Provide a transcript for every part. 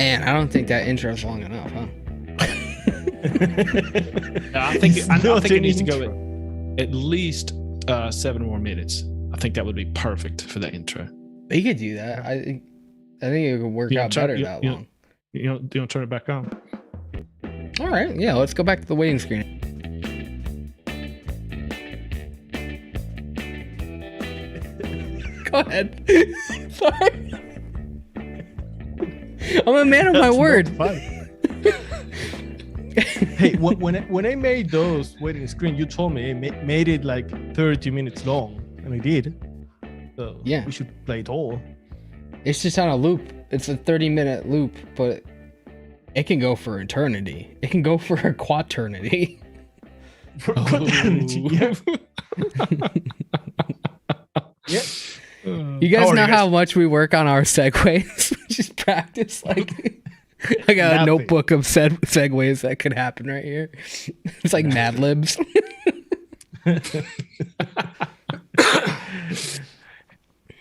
Man, I don't think that intro's long enough, huh? I think it needs to go at least 7 more minutes. I think that would be perfect for that intro. You could do that. I think it would work out better that long. You don't turn it back on. All right, yeah, let's go back to the waiting screen. Go ahead. Sorry. I'm a man of my word. Hey, when I made those waiting screen, you told me I made it like 30 minutes long, and I did. So yeah, we should play it all. It's just on a loop. It's a 30-minute loop, but it can go for eternity. It can go for a quaternity. For quaternity, yeah. Yeah. You guys know how much we work on our segues? We just practice like I got a notebook of segues that could happen right here. It's like Mad Libs.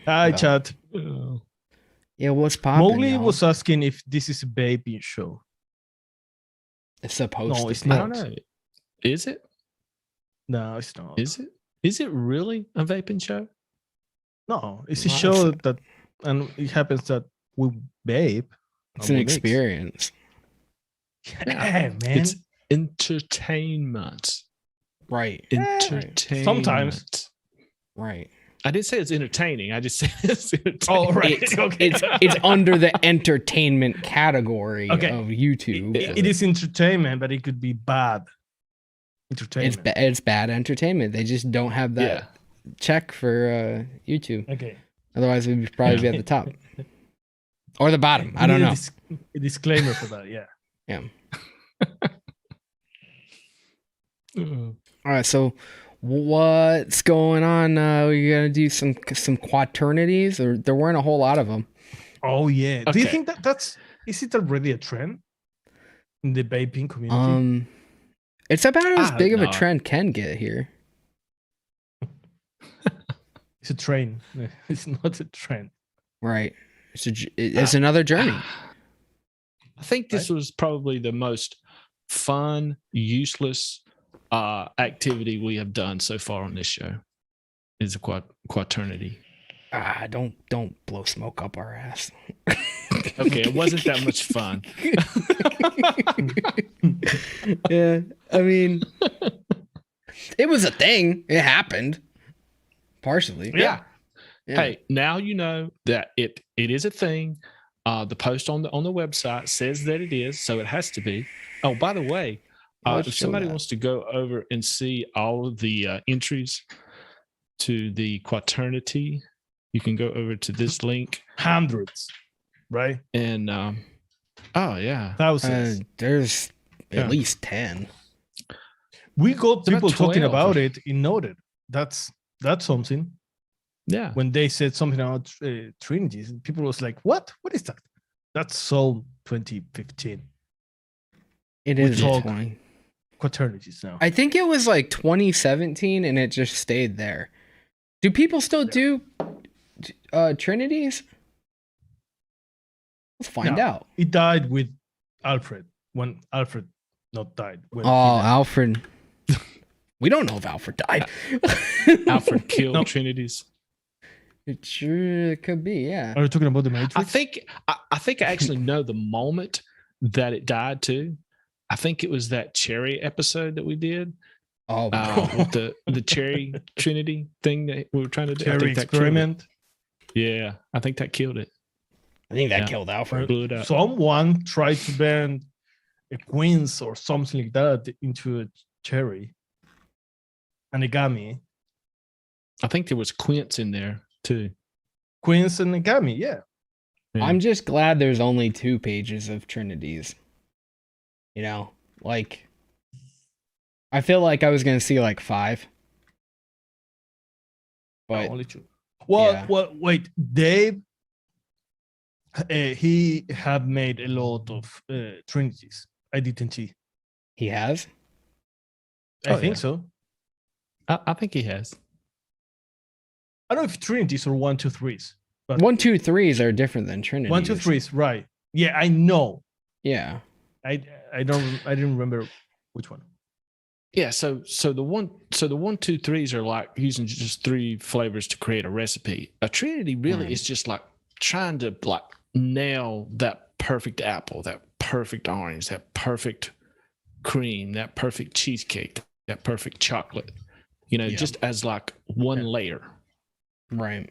Hi, chat. Yeah, what's poppin'? Mowgli was asking if this is a baby show. It's supposed to. No, it's be. not. I don't know. Is it? No, it's not. Is it? Is it really a vaping show? No, it's a show that, and it happens that we vape. It's an experience. Yeah, man. It's entertainment. Right. Entertainment. Sometimes. Right. I didn't say it's entertaining. I just said it's entertaining. Oh, right. It's under the entertainment category of YouTube. It is entertainment, but it could be bad entertainment. It's bad entertainment. They just don't have that check for YouTube. Okay. Otherwise, we'd probably be at the top or the bottom. I don't know. A disclaimer for that. Yeah. Yeah. All right. So, what's going on? We're gonna do some quaternities, or there weren't a whole lot of them. Oh yeah. Okay. Do you think is it already a trend in the vaping community? It's about as big of a trend can get here. It's a train. It's not a trend. Right. It's another journey. I think this was probably the most fun, useless activity we have done so far on this show. Is a quaternity. Don't blow smoke up our ass. Okay, it wasn't that much fun. Yeah, I mean, it was a thing. It happened. Partially. Yeah. Hey, now you know that it is a thing. The post on the website says that it is, so it has to be. Oh, by the way, if somebody wants to go over and see all of the entries to the quaternity, you can go over to this link. Hundreds, right? And thousands. There's at least 10. We got people talking about it in Noted. That's something. Yeah. When they said something about Trinities, people was like, "What? What is that?" That's so 2015. It is 20. Quaternities now. I think it was like 2017, and it just stayed there. Do people still do Trinities? Let's find out. It died with Alfred when Alfred not died. Alfred. We don't know if Alfred died. Alfred killed Trinities. It sure could be, yeah. Are you talking about the Matrix? I think I actually know the moment that it died too. I think it was that cherry episode that we did. Oh, with the cherry Trinity thing that we were trying to do. Cherry experiment. Yeah, I think that killed it. I think that killed Alfred. Blew it up. Someone tried to bend a quince or something like that into a cherry. And a gummy. I think there was quince in there too. Quince and a gummy, yeah. I'm just glad there's only 2 pages of Trinities. You know, like, I feel like I was gonna see like 5. But only 2. Well, wait, Dave. He had made a lot of Trinities. I didn't see. He has? I think so. I think he has. I don't know if Trinities or 1, 2, 3s. But 1, 2, 3s are different than Trinities. 1, 2, 3s, right? Yeah, I know. Yeah. I didn't remember which one. Yeah, so the 1, 2, 3s are like using just 3 flavors to create a recipe. A trinity really is just like trying to like nail that perfect apple, that perfect orange, that perfect cream, that perfect cheesecake, that perfect chocolate. Just as like one layer. Right.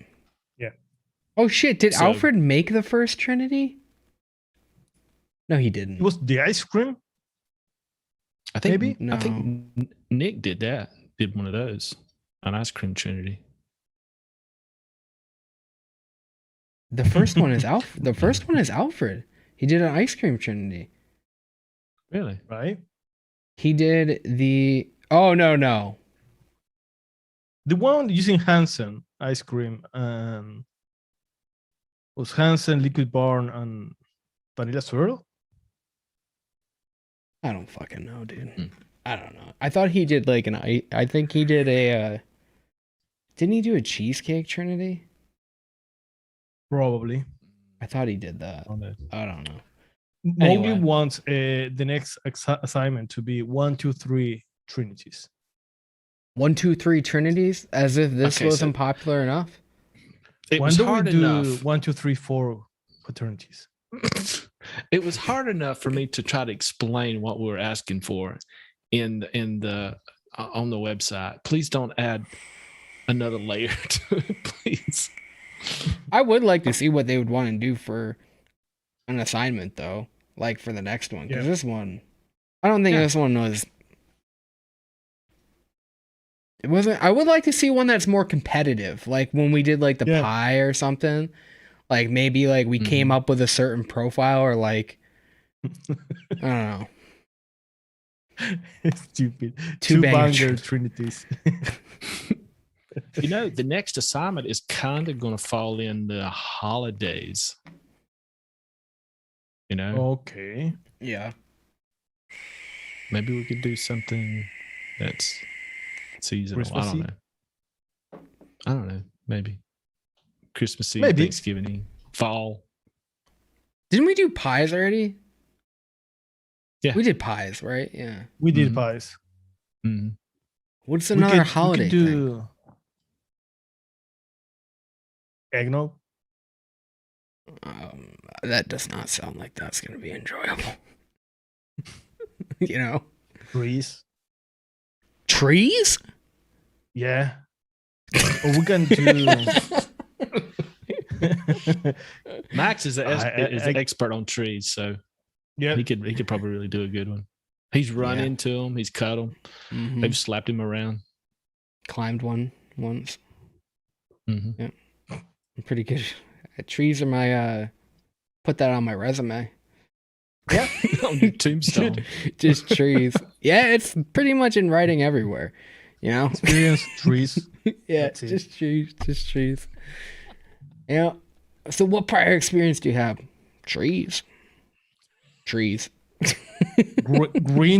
Yeah. Oh shit! Did Alfred make the first trinity? No, he didn't. It was the ice cream. I think maybe. No. I think Nick did that. Did one of those, an ice cream trinity. The first one is Alfred. The first one is Alfred. He did an ice cream trinity. Really? Right. He did the. Oh no. The one using Hansen ice cream was Hansen, Liquid Barn, and Vanilla Swirl. I don't fucking know, dude. I don't know. I thought he did like I think he did a. Didn't he do a cheesecake trinity? Probably. I thought he did that. I don't know. Mowgli wants the next assignment to be 1, 2, 3 trinities. 1, 2, 3 trinities, as if this wasn't popular enough. It was hard enough. 1, 2, 3, 4 fraternities. It was hard enough for me to try to explain what we were asking for in the on the website. Please don't add another layer to it, please. I would like to see what they would want to do for an assignment, though, like for the next one, because this one, I don't think this one was. It wasn't. I would like to see one that's more competitive, like when we did like the pie or something. Like maybe like we came up with a certain profile, or like I don't know. Stupid. 2 banger trinities. The next assignment is kind of going to fall in the holidays. Okay. Yeah. Maybe we could do something that's seasonal. Christmassy? I don't know. Maybe Christmas Eve, Maybe. Thanksgiving, fall. Didn't we do pies already? Yeah, we did pies, right? Yeah, we did pies. Mm-hmm. What's another holiday we could do eggnog. That does not sound like that's going to be enjoyable. Trees? Yeah. Or we can do. Max is an expert on trees, so he could probably really do a good one. He's run into them, he's cut them, they've slapped him around, climbed one once. Mm-hmm. Yeah, I'm pretty good. Trees are my put that on my resume. Yeah, on your tombstone. Just trees. Yeah, it's pretty much in writing everywhere. Experience trees. Yeah, just trees. Yeah. So what prior experience do you have? Trees. Green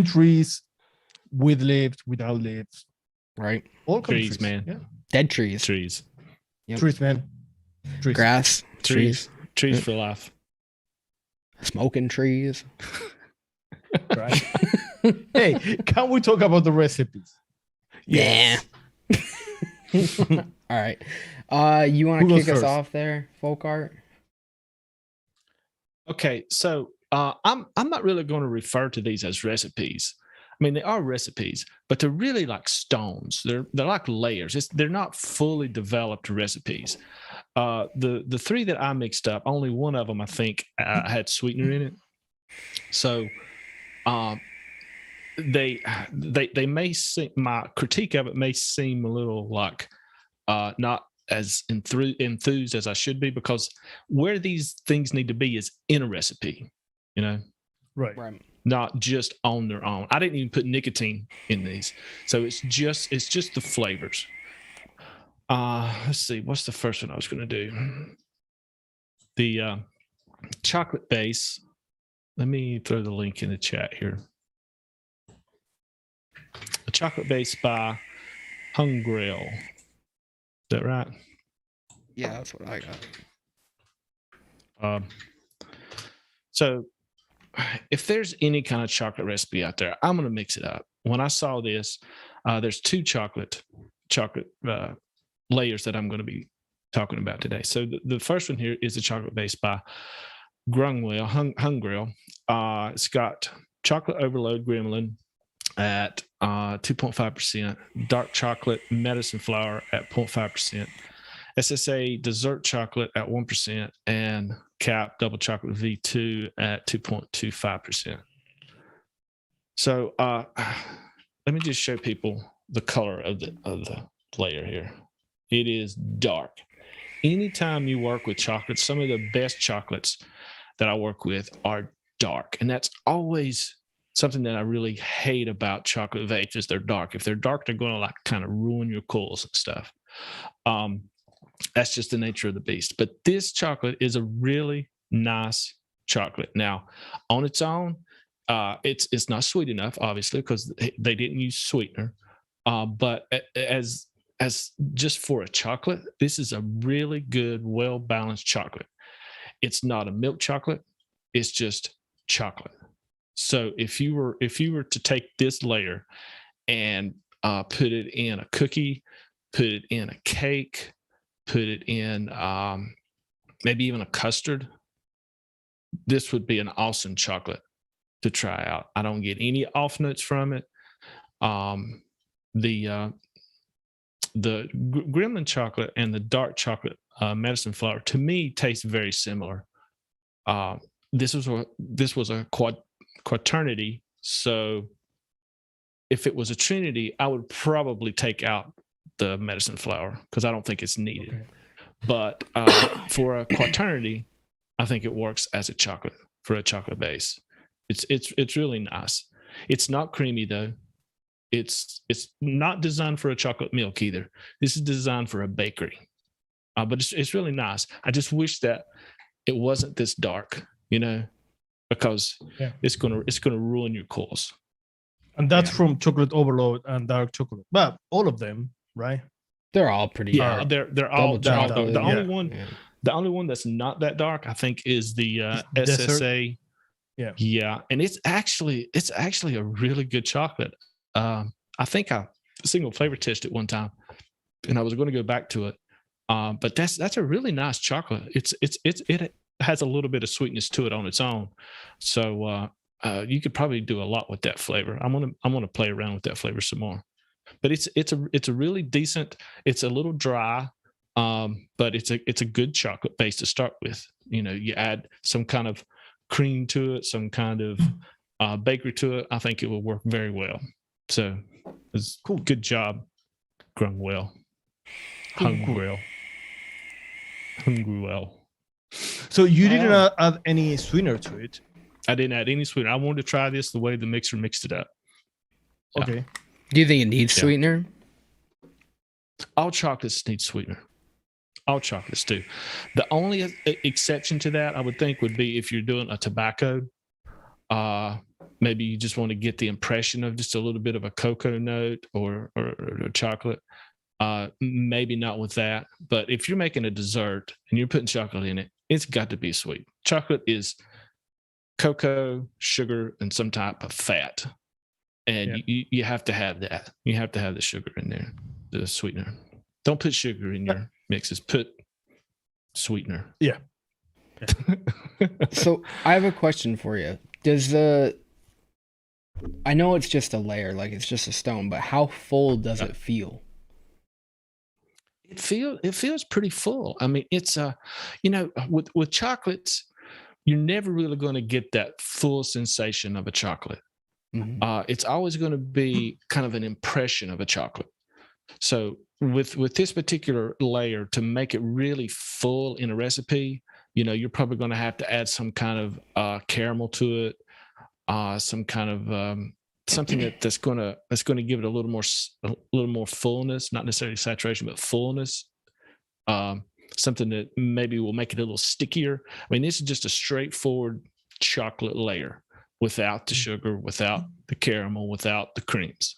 trees, with leaves, without leaves. Right. All trees, man. Yeah. Dead trees. Trees. Yep. Trees, man. Trees. Grass. Trees for life. Smoking trees. Right. Hey, can we talk about the recipes? Yes. Yeah. All right. You want to kick us off there, folk art? Okay, so I'm not really going to refer to these as recipes. I mean, they are recipes, but they're really like stones. They're like layers. They're not fully developed recipes. The 3 that I mixed up, only one of them I think had sweetener in it. So they may seem, my critique of it may seem a little like not as enthused as I should be, because where these things need to be is in a recipe, right. Not just on their own. I didn't even put nicotine in these, so it's just the flavors. Let's see, what's the first one I was going to do? The chocolate base. Let me throw the link in the chat here. A chocolate base by Hungrail. Is that right? Yeah, that's what I got. So if there's any kind of chocolate recipe out there, I'm going to mix it up. When I saw this, there's 2 chocolate layers that I'm going to be talking about today. So the first one here is the chocolate base by Hungrill. It's got chocolate overload gremlin at 2.5%, dark chocolate medicine flour at 0.5%, SSA dessert chocolate at 1%, and cap double chocolate V2 at 2.25%. So let me just show people the color of the layer here. It is dark. Anytime you work with chocolates, some of the best chocolates that I work with are dark. And that's always something that I really hate about chocolate vapes is they're dark. If they're dark, they're going to like kind of ruin your coils and stuff. That's just the nature of the beast. But this chocolate is a really nice chocolate. Now, on its own, it's not sweet enough, obviously, because they didn't use sweetener. But as just for a chocolate, this is a really good, well-balanced chocolate. It's not a milk chocolate. It's just chocolate. So if you were to take this layer and put it in a cookie, put it in a cake, put it in maybe even a custard, this would be an awesome chocolate to try out. I don't get any off notes from it. The gremlin chocolate and the dark chocolate medicine flour to me taste very similar. This was a quaternity, so if it was a trinity, I would probably take out the medicine flour because I don't think it's needed. Okay. But for a quaternity, I think it works as a chocolate for a chocolate base. It's really nice. It's not creamy though. It's not designed for a chocolate milk either. This is designed for a bakery, but it's really nice. I just wish that it wasn't this dark, because it's gonna ruin your coils. And that's from chocolate overload and dark chocolate. But all of them, right? They're all pretty dark. They're all dark. The only one that's not that dark, I think, is the SSA. Yeah, and it's actually a really good chocolate. I think I single flavor tested one time, and I was going to go back to it. But that's a really nice chocolate. It has a little bit of sweetness to it on its own, so you could probably do a lot with that flavor. I'm gonna play around with that flavor some more. But it's a really decent. It's a little dry, but it's a good chocolate base to start with. You add some kind of cream to it, some kind of bakery to it. I think it will work very well. So it's cool. Good job, Grungwell. Hungrill. So you didn't add any sweetener to it? I didn't add any sweetener. I wanted to try this the way the mixer mixed it up. Okay. Yeah. Do you think it needs sweetener? All chocolates need sweetener. All chocolates do. The only exception to that, I would think, would be if you're doing a tobacco. Maybe you just want to get the impression of just a little bit of a cocoa note or chocolate. Maybe not with that. But if you're making a dessert and you're putting chocolate in it, it's got to be sweet. Chocolate is cocoa, sugar, and some type of fat. And you have to have that. You have to have the sugar in there, the sweetener. Don't put sugar in your mixes. Put sweetener. Yeah. So I have a question for you. I know it's just a layer, like it's just a stone, but how full does it feel? It feels pretty full. I mean, it's with chocolates, you're never really going to get that full sensation of a chocolate. Mm-hmm. It's always going to be kind of an impression of a chocolate. So with this particular layer, to make it really full in a recipe, you're probably going to have to add some kind of caramel to it, some kind of something that's going to give it a little more fullness, not necessarily saturation, but fullness. Something that maybe will make it a little stickier. I mean, this is just a straightforward chocolate layer without the sugar, without the caramel, without the creams.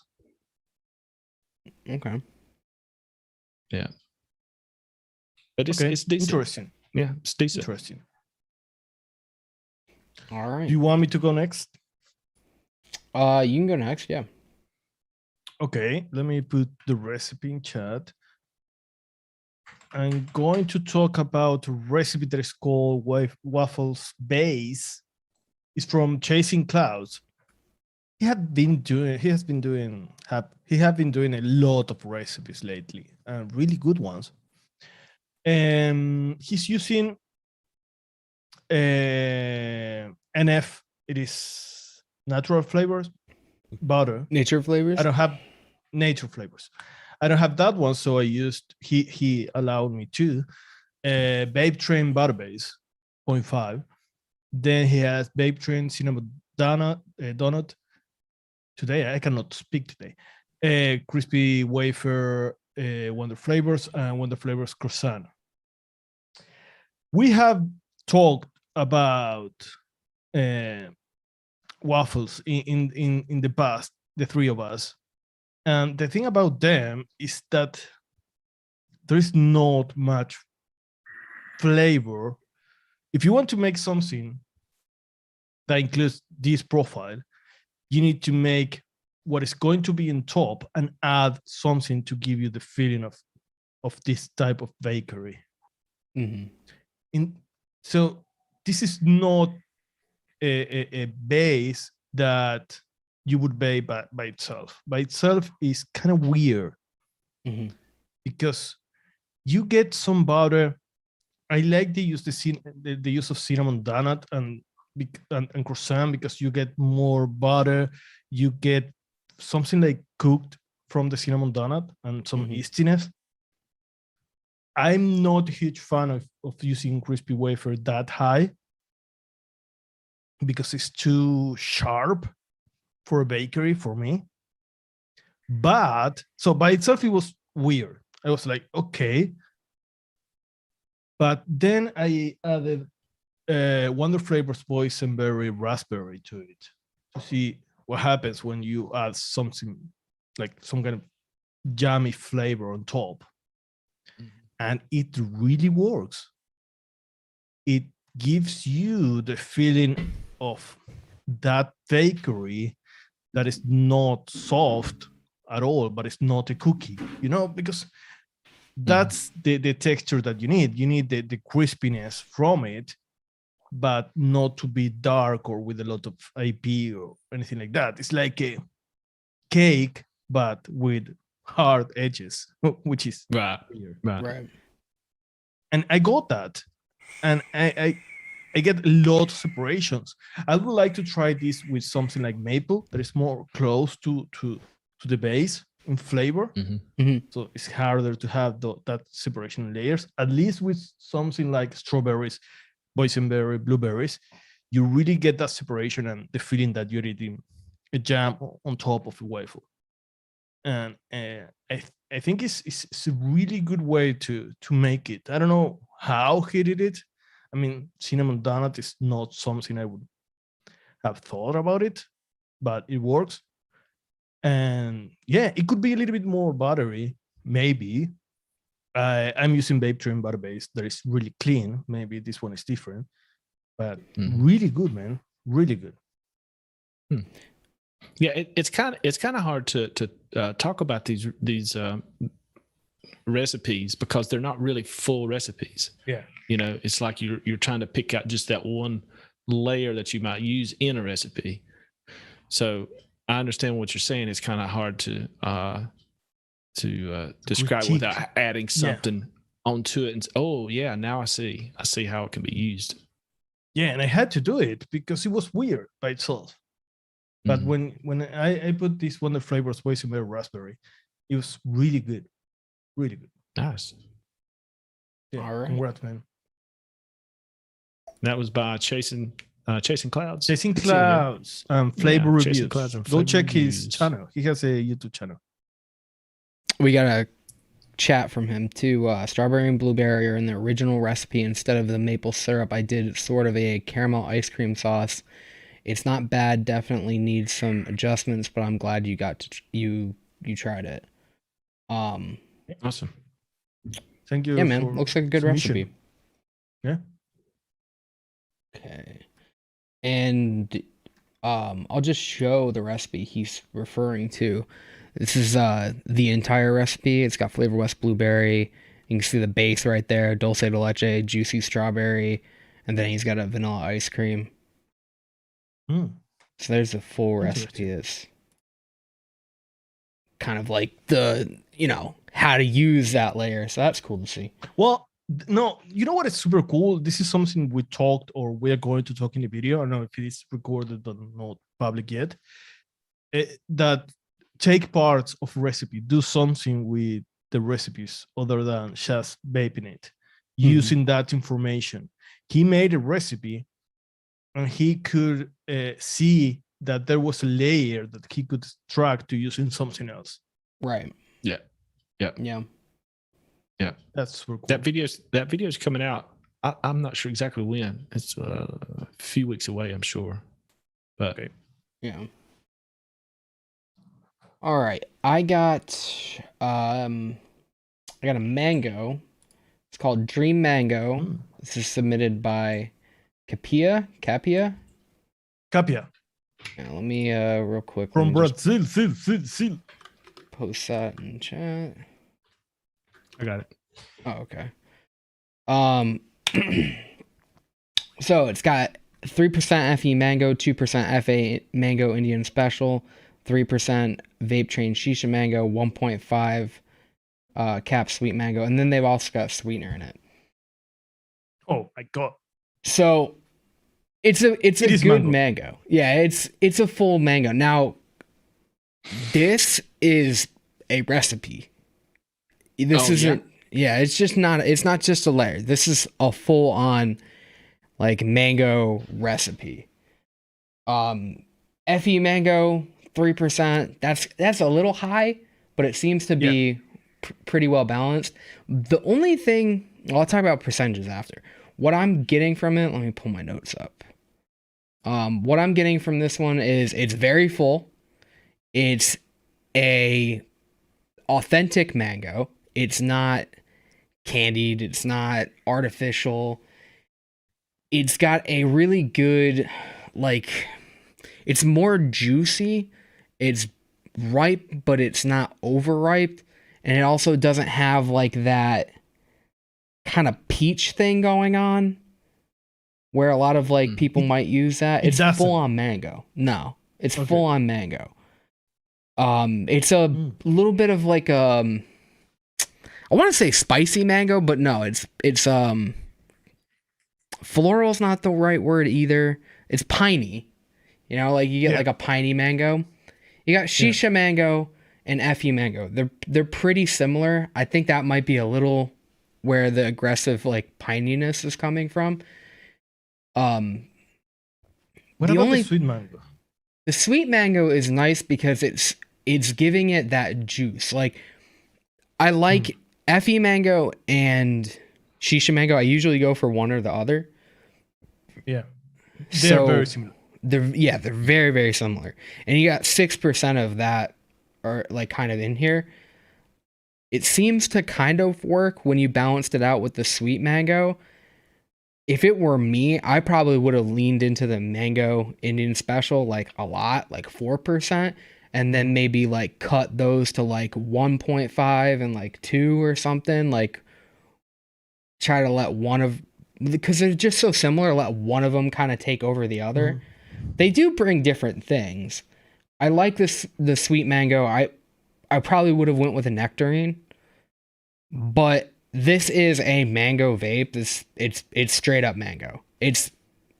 Okay. Yeah. But it's decent. Interesting. Yeah, it's decent. Interesting. All right. Do you want me to go next? You can go next. Yeah. Okay, let me put the recipe in chat. I'm going to talk about a recipe that is called waffles base. It's from Chasing Clouds. He has been doing a lot of recipes lately, and really good ones. He's using NF. It is natural flavors, butter. Nature flavors. I don't have nature flavors. I don't have that one, so I used. He allowed me to Babe Train butter base 0.5. Then he has Babe Train cinnamon donut. Today I cannot speak today. Crispy wafer, Wonder Flavors, and Wonder Flavors croissant. We have talked about waffles in the past, the three of us, and the thing about them is that there is not much flavor. If you want to make something that includes this profile, you need to make what is going to be in top and add something to give you the feeling of this type of bakery. Mm-hmm. So this is not a base that you would bake by itself. By itself is kind of weird, because you get some butter. I like the use of cinnamon donut and croissant, because you get more butter. You get something like cooked from the cinnamon donut and some yeastiness. I'm not a huge fan of using crispy wafer that high, because it's too sharp for a bakery for me. But so by itself, it was weird. I was like, okay. But then I added Wonder Flavors boysenberry raspberry to it to see what happens when you add something like some kind of jammy flavor on top. And it really works. It gives you the feeling of that bakery that is not soft at all, but it's not a cookie, because that's the texture that you need. You need the crispiness from it, but not to be dark or with a lot of IP or anything like that. It's like a cake, but with hard edges, which is weird. Right. And I got that. And I get a lot of separations. I would like to try this with something like maple that is more close to the base in flavor. So it's harder to have that separation in layers. At least with something like strawberries, boysenberry, blueberries, you really get that separation and the feeling that you're eating a jam on top of a waffle. And I think it's a really good way to make it. I don't know how he did it. I mean, cinnamon donut is not something I would have thought about it, but it works. And yeah, it could be a little bit more buttery, maybe. I'm using Babe Train butter base that is really clean. Maybe this one is different, but really good, man. Really good. Yeah, it's kind of hard to talk about these recipes because they're not really full recipes. Yeah, it's like you're trying to pick out just that one layer that you might use in a recipe. So I understand what you're saying. It's kind of hard to describe without adding something onto it. And now I see how it can be used. Yeah, and I had to do it because it was weird by itself. But when I put this Wonder Flavors boysenberry raspberry, it was really good. Really good. Nice. Yeah, all right. Congrats, man. That was by Chasing Clouds. Chasing Clouds. Flavor reviews. Clouds and Go check reviews. his channel. He has a YouTube channel. We got a chat from him too. Strawberry and blueberry are in the original recipe. Instead of the maple syrup, I did sort of a caramel ice cream sauce. It's not bad. Definitely needs some adjustments, but I'm glad you got to you tried it. Awesome. Thank you. Yeah, man. Looks like a good recipe. Yeah. Okay. And I'll just show the recipe he's referring to. This is the entire recipe. It's got Flavor West blueberry. You can see the base right there, dulce de leche, juicy strawberry, and then he's got a vanilla ice cream. So there's the full recipe. It's kind of like the, how to use that layer. So that's cool to see. Well, no, you know what is super cool? This is something we talked or we're going to talk in the video. I don't know if it is recorded or not public yet. That take parts of recipe, do something with the recipes other than just vaping it, using that information. He made a recipe and he could see that there was a layer that he could track to using something else. Right. Yeah. That's super cool. That video's coming out. I'm not sure exactly when. It's a few weeks away, I'm sure. But okay. Yeah. All right. I got a mango. It's called Dream Mango. This is submitted by Capia. Yeah, let me real quick. From Brazil. Post that in chat. I got it. Oh, okay. So it's got 3% FE mango, 2% FA mango Indian special, 3% vape train shisha mango, 1.5 cap sweet mango, and then they've also got sweetener in it. Oh my god! So it's a good mango. Yeah, it's a full mango. Now this is a recipe. This isn't. Yeah, it's just not. It's not just a layer. This is a full on like mango recipe. FE mango 3%. That's a little high, but it seems to be pretty well balanced. The only thing I'll talk about percentages after. What I'm getting from it. Let me pull my notes up. What I'm getting from this one is it's very full. It's a authentic mango. It's not candied. It's not artificial. It's got a really good, it's more juicy. It's ripe, but it's not overripe. And it also doesn't have that kind of peach thing going on where a lot of people might use that. It's full on mango. No, it's full on mango. It's a little bit of I want to say spicy mango, but no, it's floral's not the right word either. It's piney. You get a piney mango. You got shisha mango and FE mango. They're pretty similar. I think that might be a little where the aggressive pininess is coming from. What about the sweet mango? The sweet mango is nice because it's giving it that juice. I like FE mango and shisha mango. I usually go for one or the other. Yeah. They're very similar. They're very, very similar. And you got 6% of that are kind of in here. It seems to kind of work when you balanced it out with the sweet mango. If it were me, I probably would have leaned into the mango Indian special a lot, 4%, and then maybe cut those to 1.5 and 2 or something. Try to let one of, because they're just so similar, let one of them kind of take over the other. They do bring different things. I like the sweet mango. I probably would have went with a nectarine, but this is a mango vape. It's straight up mango. It's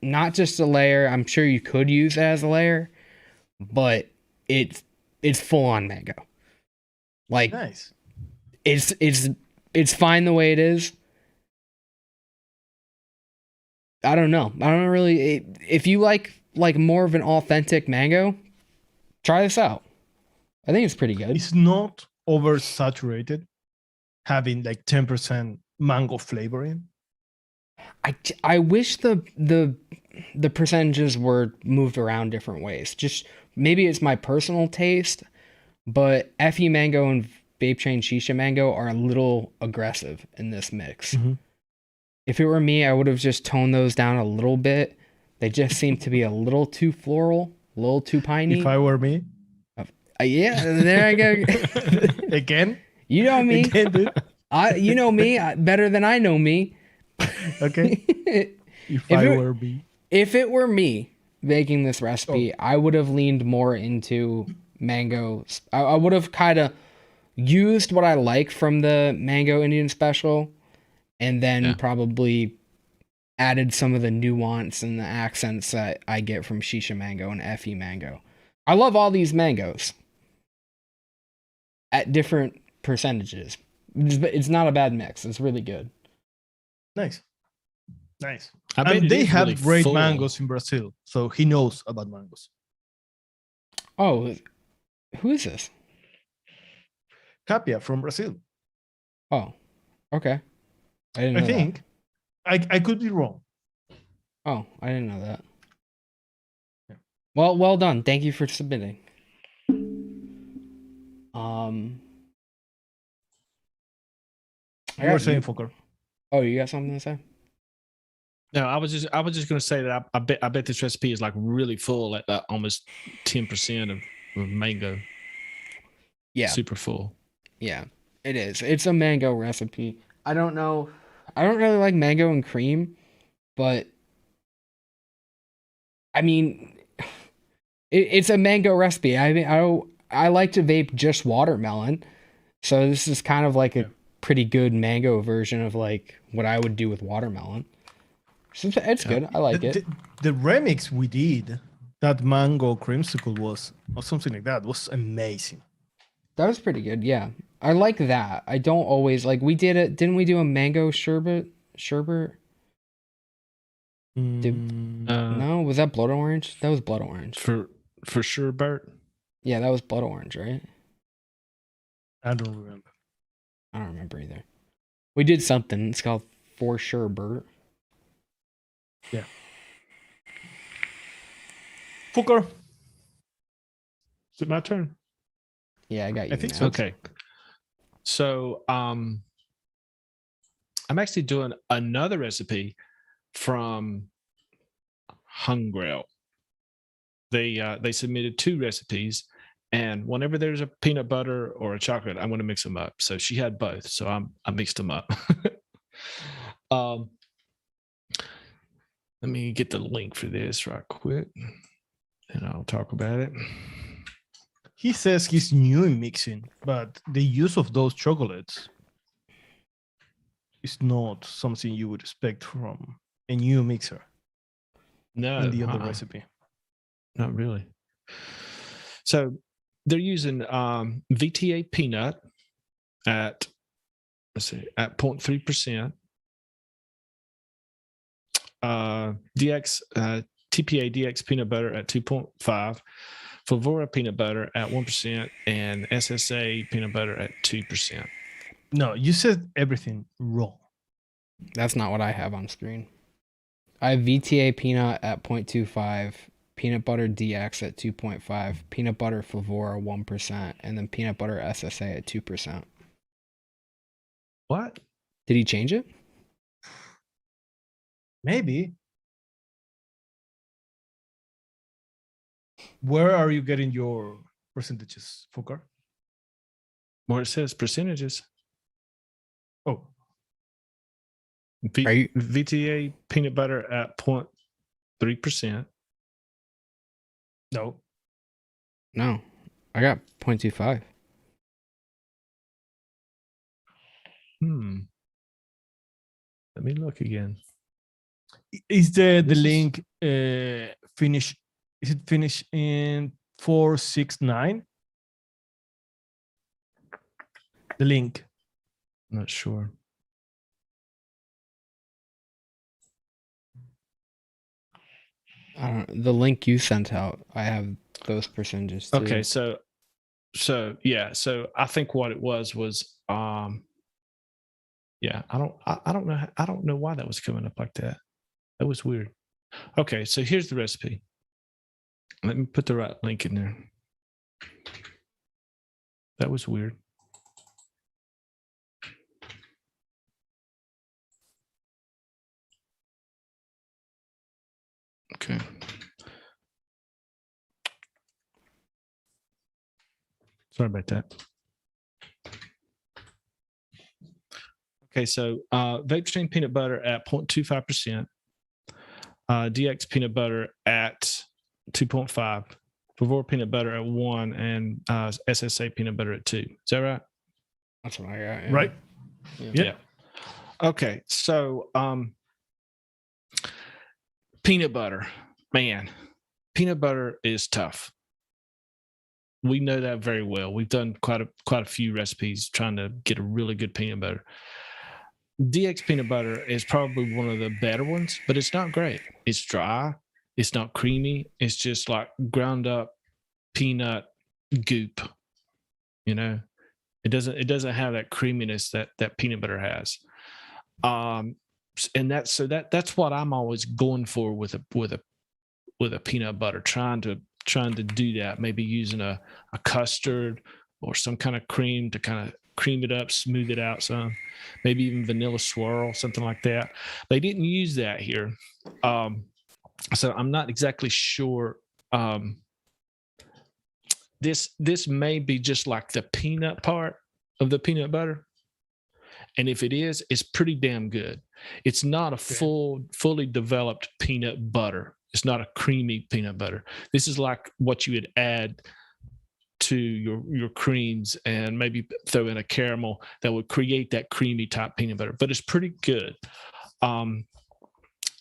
not just a layer. I'm sure you could use it as a layer, but it's full on mango. Nice. It's fine the way it is. I don't know. I don't really. If you like more of an authentic mango, try this out. I think it's pretty good. It's not oversaturated, having 10% mango flavoring. I wish the percentages were moved around different ways. Just maybe it's my personal taste, but FE mango and vape train shisha mango are a little aggressive in this mix. If it were me, I would have just toned those down a little bit. They just seem to be a little too floral, a little too piney. If I were me. Yeah, there I go. Again? You know me. Again, dude. You know me better than I know me. Okay. If I were me. If it were me making this recipe, I would have leaned more into mango. I would have kind of used what I like from the mango Indian special, and then probably added some of the nuance and the accents that I get from shisha mango and Effie mango. I love all these mangoes at different percentages. It's not a bad mix. It's really good. Nice. Nice. I bet And they have really great full. mangoes in Brazil, so he knows about mangoes. Oh, who is this? Capia from Brazil. Oh, okay. I didn't know I think. I could be wrong. Oh, I didn't know that. Yeah. Well done. Thank you for submitting. You were saying, Fokker. Oh, you got something to say? No, I was just going to say that I bet this recipe is like really full at almost 10% of mango. Yeah, super full. Yeah, it is. It's a mango recipe. I don't know. I don't really like mango and cream, but I mean, it's a mango recipe. I mean, I like to vape just watermelon, so this is kind of like a pretty good mango version of like what I would do with watermelon. So it's good. I like it. The remix we did, that mango creamsicle was, or something like that, was amazing. That was pretty good. Yeah, I like that. I don't always like. We did it. Didn't we do a mango sherbet? No, was that blood orange? That was blood orange. For sure, Bert. Yeah, that was blood orange, right? I don't remember. I don't remember either. We did something. It's called For Sure Bert. Yeah. Fucker. Is it my turn? Yeah, I got you. I think now. so. Okay. So I'm actually doing another recipe from Hungrel. They submitted 2 recipes, and whenever there's a peanut butter or a chocolate, I want to mix them up. So she had both, so I mixed them up. Let me get the link for this right quick, and I'll talk about it. He says he's new in mixing, but the use of those chocolates is not something you would expect from a new mixer. No, in the other recipe. Not really. So they're using VTA peanut at 0.3%. TPA DX peanut butter at 2.5, Flavora peanut butter at 1%, and SSA peanut butter at 2%. No, you said everything wrong. That's not what I have on screen. I have VTA peanut at 0.25, peanut butter DX at 2.5, peanut butter Flavora 1%, and then peanut butter SSA at 2%. What? Did he change it? Maybe. Where are you getting your percentages, Fokker? Where it says percentages. Oh. VTA peanut butter at 0.3%. No. No. I got 0.25. Let me look again. Is the link finish? Is it finished in 469? The link. Not sure. I don't. The link you sent out, I have those percentages too. Okay, so yeah, so I think what it was yeah, I don't know why that was coming up like that. That was weird. Okay, so here's the recipe. Let me put the right link in there. That was weird. Okay. Sorry about that. Okay, so vape stream peanut butter at 0.25%, DX peanut butter at 2.5, Favor peanut butter at 1, and SSA peanut butter at 2. Is that right? That's what I got. Yeah. Right. Yeah. Okay, so peanut butter, man, peanut butter is tough. We know that very well. We've done quite a few recipes trying to get a really good peanut butter. DX peanut butter is probably one of the better ones, but it's not great. It's dry. It's not creamy. It's just like ground up peanut goop. You know, it doesn't have that creaminess that peanut butter has. And that's what I'm always going for with a peanut butter, trying to do that. Maybe using a custard or some kind of cream to kind of cream it up, smooth it out some, maybe even vanilla swirl, something like that. They didn't use that here. So I'm not exactly sure. This may be just like the peanut part of the peanut butter. And if it is, it's pretty damn good. It's not a fully developed peanut butter. It's not a creamy peanut butter. This is like what you would add to your creams and maybe throw in a caramel that would create that creamy type peanut butter, but it's pretty good.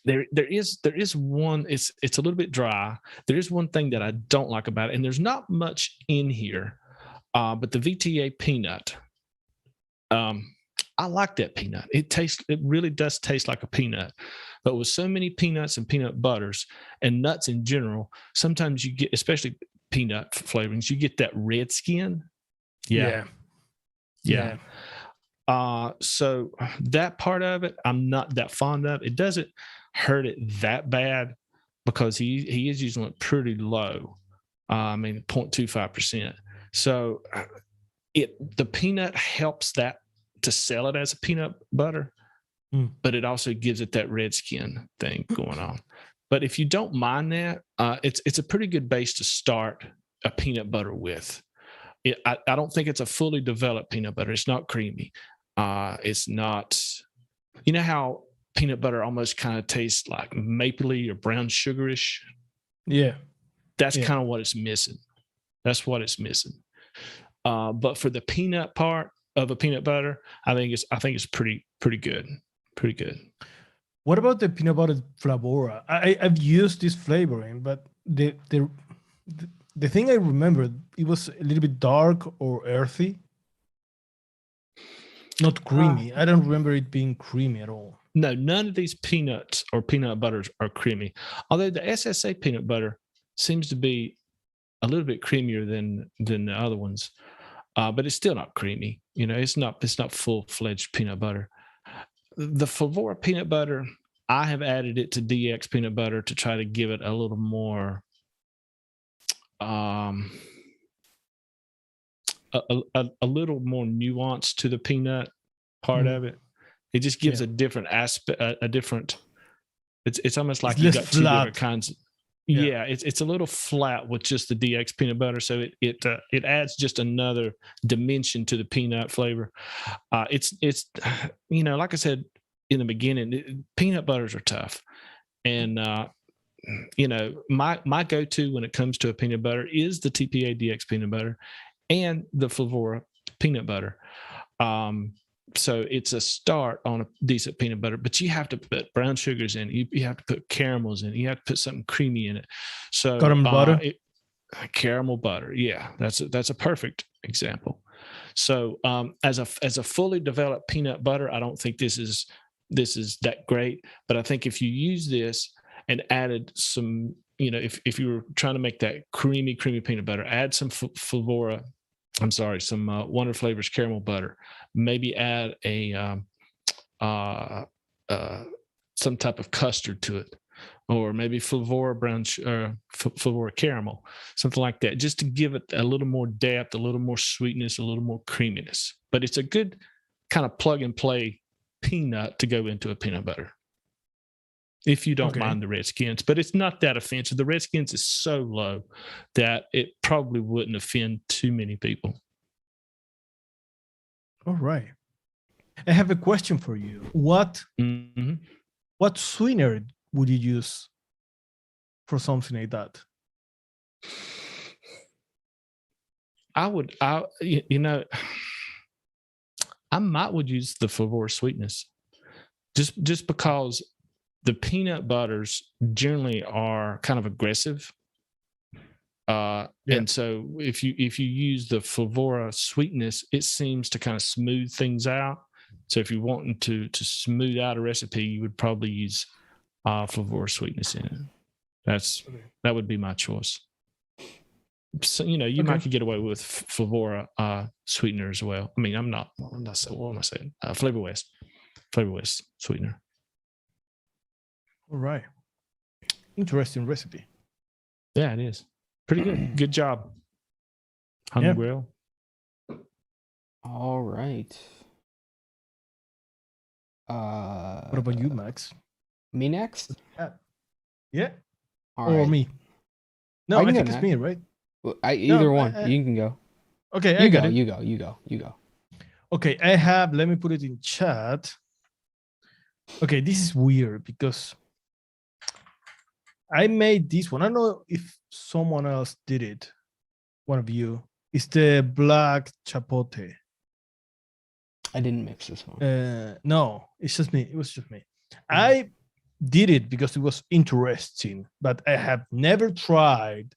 There is one, it's a little bit dry. There is one thing that I don't like about it, and there's not much in here, but the VTA peanut, I like that peanut. It really does taste like a peanut, but with so many peanuts and peanut butters and nuts in general, sometimes you get, especially peanut flavorings, you get that red skin. Yeah. So that part of it, I'm not that fond of. It doesn't hurt it that bad because he is using it pretty low. 0.25%. So the peanut helps that to sell it as a peanut butter, but it also gives it that red skin thing going on. But if you don't mind that, it's a pretty good base to start a peanut butter with. I don't think it's a fully developed peanut butter. It's not creamy. It's not, you know how peanut butter almost kind of tastes like mapley or brown sugarish? Yeah. That's kind of what it's missing. That's what it's missing. But for the peanut part of a peanut butter, I think it's pretty good. Pretty good. What about the peanut butter flavora? I've used this flavoring, but the thing I remember, it was a little bit dark or earthy, not creamy. I don't remember it being creamy at all. No, none of these peanuts or peanut butters are creamy. Although the SSA peanut butter seems to be a little bit creamier than the other ones, but it's still not creamy. You know, it's not full-fledged peanut butter. The Favora peanut butter, I have added it to DX peanut butter to try to give it a little more, a little more nuance to the peanut part of it. It just gives a different aspect, a different. It's almost like you got two different kinds. Yeah, it's a little flat with just the DX peanut butter, so it adds just another dimension to the peanut flavor. It's like I said in the beginning, peanut butters are tough, and my go-to when it comes to a peanut butter is the TPA DX peanut butter and the Favora peanut butter. So it's a start on a decent peanut butter, but you have to put brown sugars in it. You have to put caramels in it. You have to put something creamy in it. So caramel butter. Caramel butter. Yeah, that's a perfect example. So as a fully developed peanut butter, I don't think this is that great. But I think if you use this and added some, if you were trying to make that creamy peanut butter, add some Favora. Some Wonder Flavors caramel butter. Maybe add some type of custard to it, or maybe Favora Favora caramel, something like that, just to give it a little more depth, a little more sweetness, a little more creaminess. But it's a good kind of plug and play peanut to go into a peanut butter. if you don't mind the Redskins. But it's not that offensive. The Redskins is so low that it probably wouldn't offend too many people. All right. I have a question for you. What sweetener would you use for something like that? I might would use the Flavora sweetness, just because the peanut butters generally are kind of aggressive, and so if you use the Flavora sweetness, it seems to kind of smooth things out. So if you're wanting to smooth out a recipe, you would probably use Flavora sweetness in it. That would be my choice. So you might could get away with Flavora sweetener as well. I mean, I'm not. What am I saying? Flavor West sweetener. All right. Interesting recipe. Yeah, it is. Pretty good. Good job. Hungry Grill. All right. What about you, Max? Me next? Yeah. All or right. me? No, I think it's me, right? Well, either one. You can go. Okay, I got it. You go. Okay, I have. Let me put it in chat. Okay, this is weird because I made this one. I don't know if someone else did it. One of you. It's the black chapote. I didn't mix this one. No, it's just me. It was just me. I did it because it was interesting, but I have never tried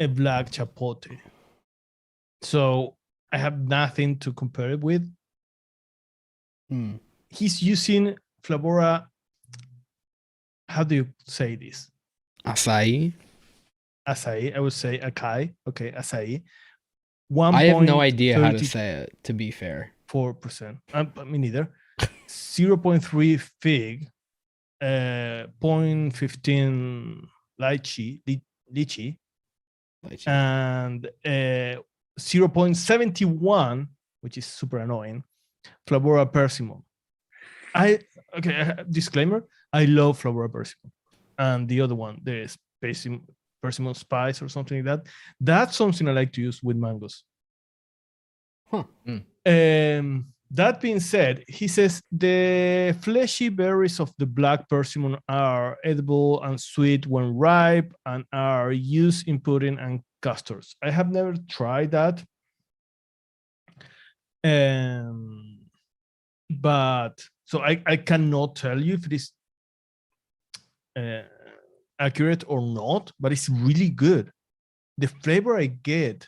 a black chapote. So I have nothing to compare it with. He's using Flavora. How do you say this? Acai. Acai. I would say acai. Okay, acai. I have no idea how to say it, to be fair. 4%. Me neither. 0.3 fig. 0.15 lychee. And 0.71, which is super annoying, Flavora persimmon. Disclaimer, I love Flavora persimmon. And the other one, there is persimmon spice or something like that. That's something I like to use with mangoes. That being said, he says the fleshy berries of the black persimmon are edible and sweet when ripe and are used in pudding and custards. I have never tried that. But so I cannot tell you if it is accurate or not, but it's really good. The flavor I get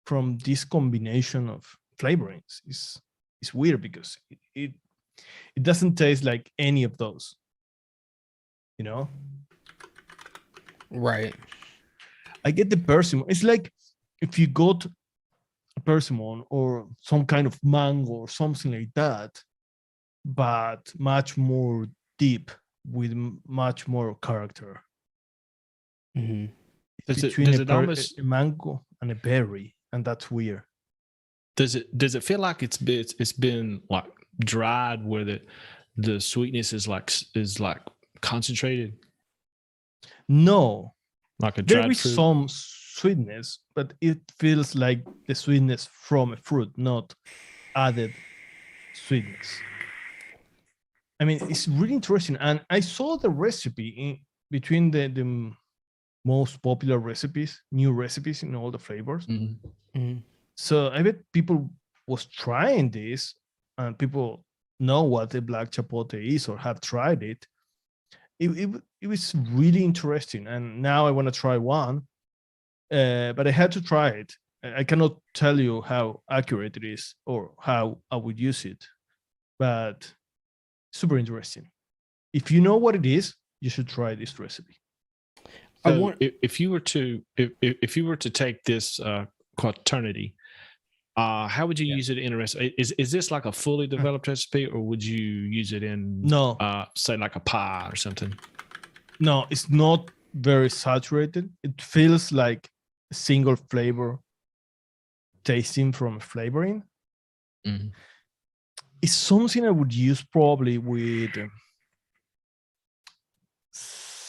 from this combination of flavorings is weird because it doesn't taste like any of those, Right. I get the persimmon. It's like if you got a persimmon or some kind of mango or something like that, but much more deep with much more character. Does between it almost a mango and a berry, and that's weird. Does it feel like it's been like dried where the sweetness is like concentrated? No, like a dried there is fruit? some sweetness, but it feels like the sweetness from a fruit, not added sweetness. I mean, it's really interesting, and I saw the recipe between the most popular recipes, new recipes in all the flavors. So I bet people was trying this, and people know what the black chapote is or have tried it. It was really interesting, and now I want to try one. But I had to try it. I cannot tell you how accurate it is or how I would use it, but super interesting. If you know what it is, you should try this recipe. So if you were to take this quaternity, how would you use it in a recipe? Is this like a fully developed recipe, or would you use it in say like a pie or something? No, it's not very saturated. It feels like a single flavor tasting from a flavoring. It's something I would use probably with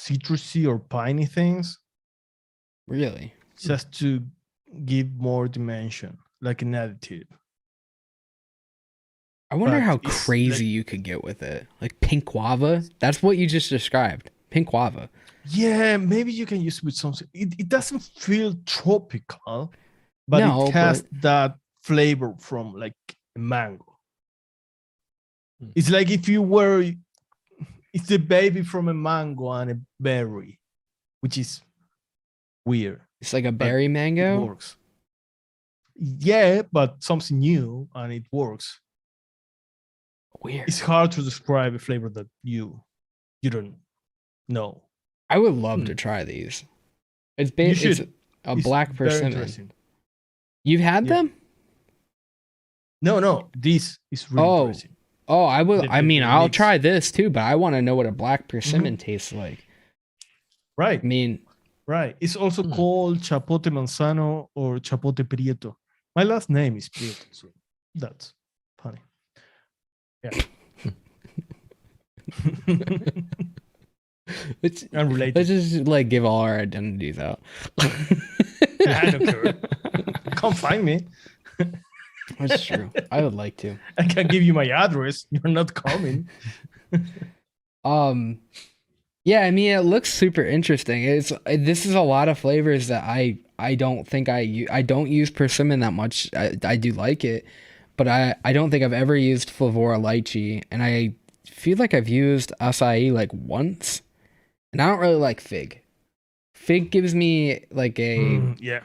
citrusy or piney things. Really? Just to give more dimension, like an additive. I wonder But how it's crazy like- you could get with it. Like pink guava? That's what you just described. Pink guava. Yeah, maybe you can use it with something. It doesn't feel tropical, but No, it has that flavor from like a mango. It's like if you were, it's the baby from a mango and a berry, which is weird. It's like a but berry It mango. works. Yeah, but something new and it works. Weird. It's hard to describe a flavor that you don't know. I would love to try these. It's You it's should. a It's black very persimmon. interesting. You've had Yeah. them? No, this is really Oh. interesting. Oh, I will. I mean, the I'll mix. try this too, but I want to know what a black persimmon tastes like. Right, I mean, right. It's also called chapote manzano or chapote prieto. My last name is Prieto, so that's funny. Yeah. let's Unrelated. just like give all our identities out. I don't care. Come find me. That's true. I would like to. I can give you my address. You're not coming. Yeah, I mean, it looks super interesting. This is a lot of flavors that I don't think I don't use persimmon that much. I do like it, but I don't think I've ever used Flavora lychee, and I feel like I've used acai like once, and I don't really like fig. Fig gives me like a Yeah,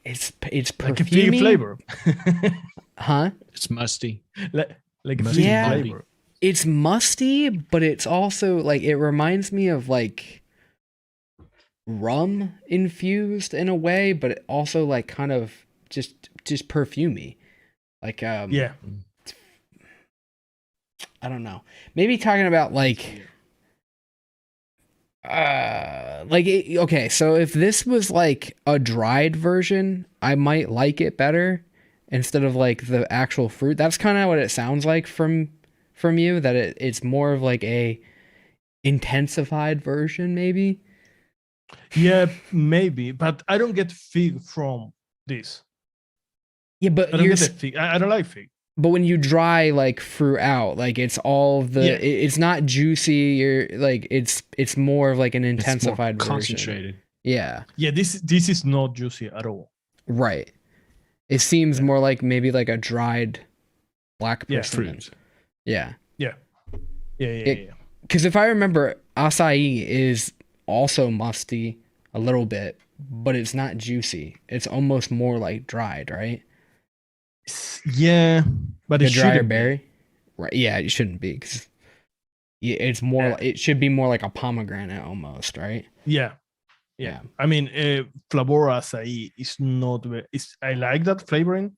it's like a fig perfumey, flavor. huh? It's musty. like a Musty fig Yeah. flavor. It's musty, but it's also like it reminds me of like rum infused in a way, but it also like kind of just perfumey. Like Yeah. I don't know. Maybe talking about like okay, so if this was like a dried version, I might like it better instead of like the actual fruit. That's kind of what it sounds like from you, that it's more of like a intensified version maybe. Yeah, maybe, but I don't get fig from this. Yeah, but I don't get the fig. I don't like fig. but when you dry like fruit out, like it's all the Yeah. it's not juicy, you're like it's more of like an It's more intensified version. concentrated. Yeah. Yeah, this is not juicy at all. Right. It seems more like maybe like a dried black Yeah, persimmon. Fruit. Yeah. Yeah. Yeah. Because if I remember, acai is also musty a little bit, but it's not juicy. It's almost more like dried, right? Yeah, but Like it a drier shouldn't be. berry. Right. Yeah, it shouldn't be because it's more. Yeah. It should be more like a pomegranate almost, right? Yeah. I mean, Flavora acai is not very. I like that flavoring,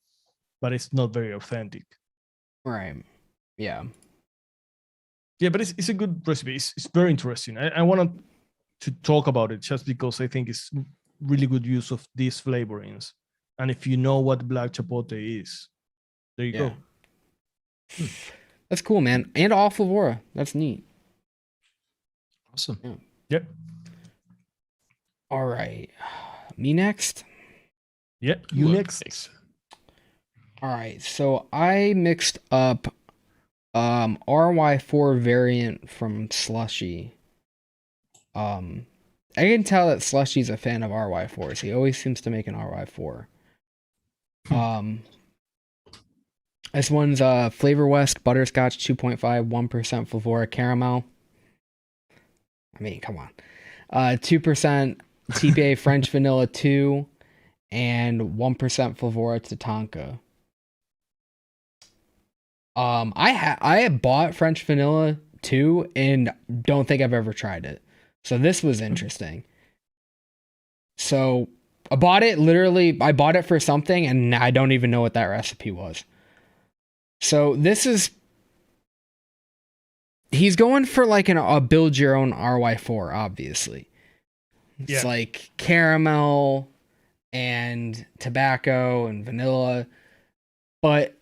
but it's not very authentic. Right. Yeah. Yeah, but it's a good recipe. It's very interesting. I wanted to talk about it just because I think it's really good use of these flavorings. And if you know what black chipotle is, there you go. That's cool, man. And all Flavora. That's neat. Awesome. Yeah. Yep. All right. Me next? Yeah, you Look, next. All right. So I mixed up RY4 variant from Slushy. I can tell that Slushy's a fan of RY4s. He always seems to make an RY4. This one's Flavor West Butterscotch 2.5 1% Flavora Caramel. I mean, come on. 2% TPA French Vanilla 2 and 1% Flavora Tatanka. I had bought French Vanilla 2 and don't think I've ever tried it. So this was interesting. So I bought it I bought it for something and I don't even know what that recipe was. So he's going for like a build your own RY4, obviously. It's like caramel and tobacco and vanilla. But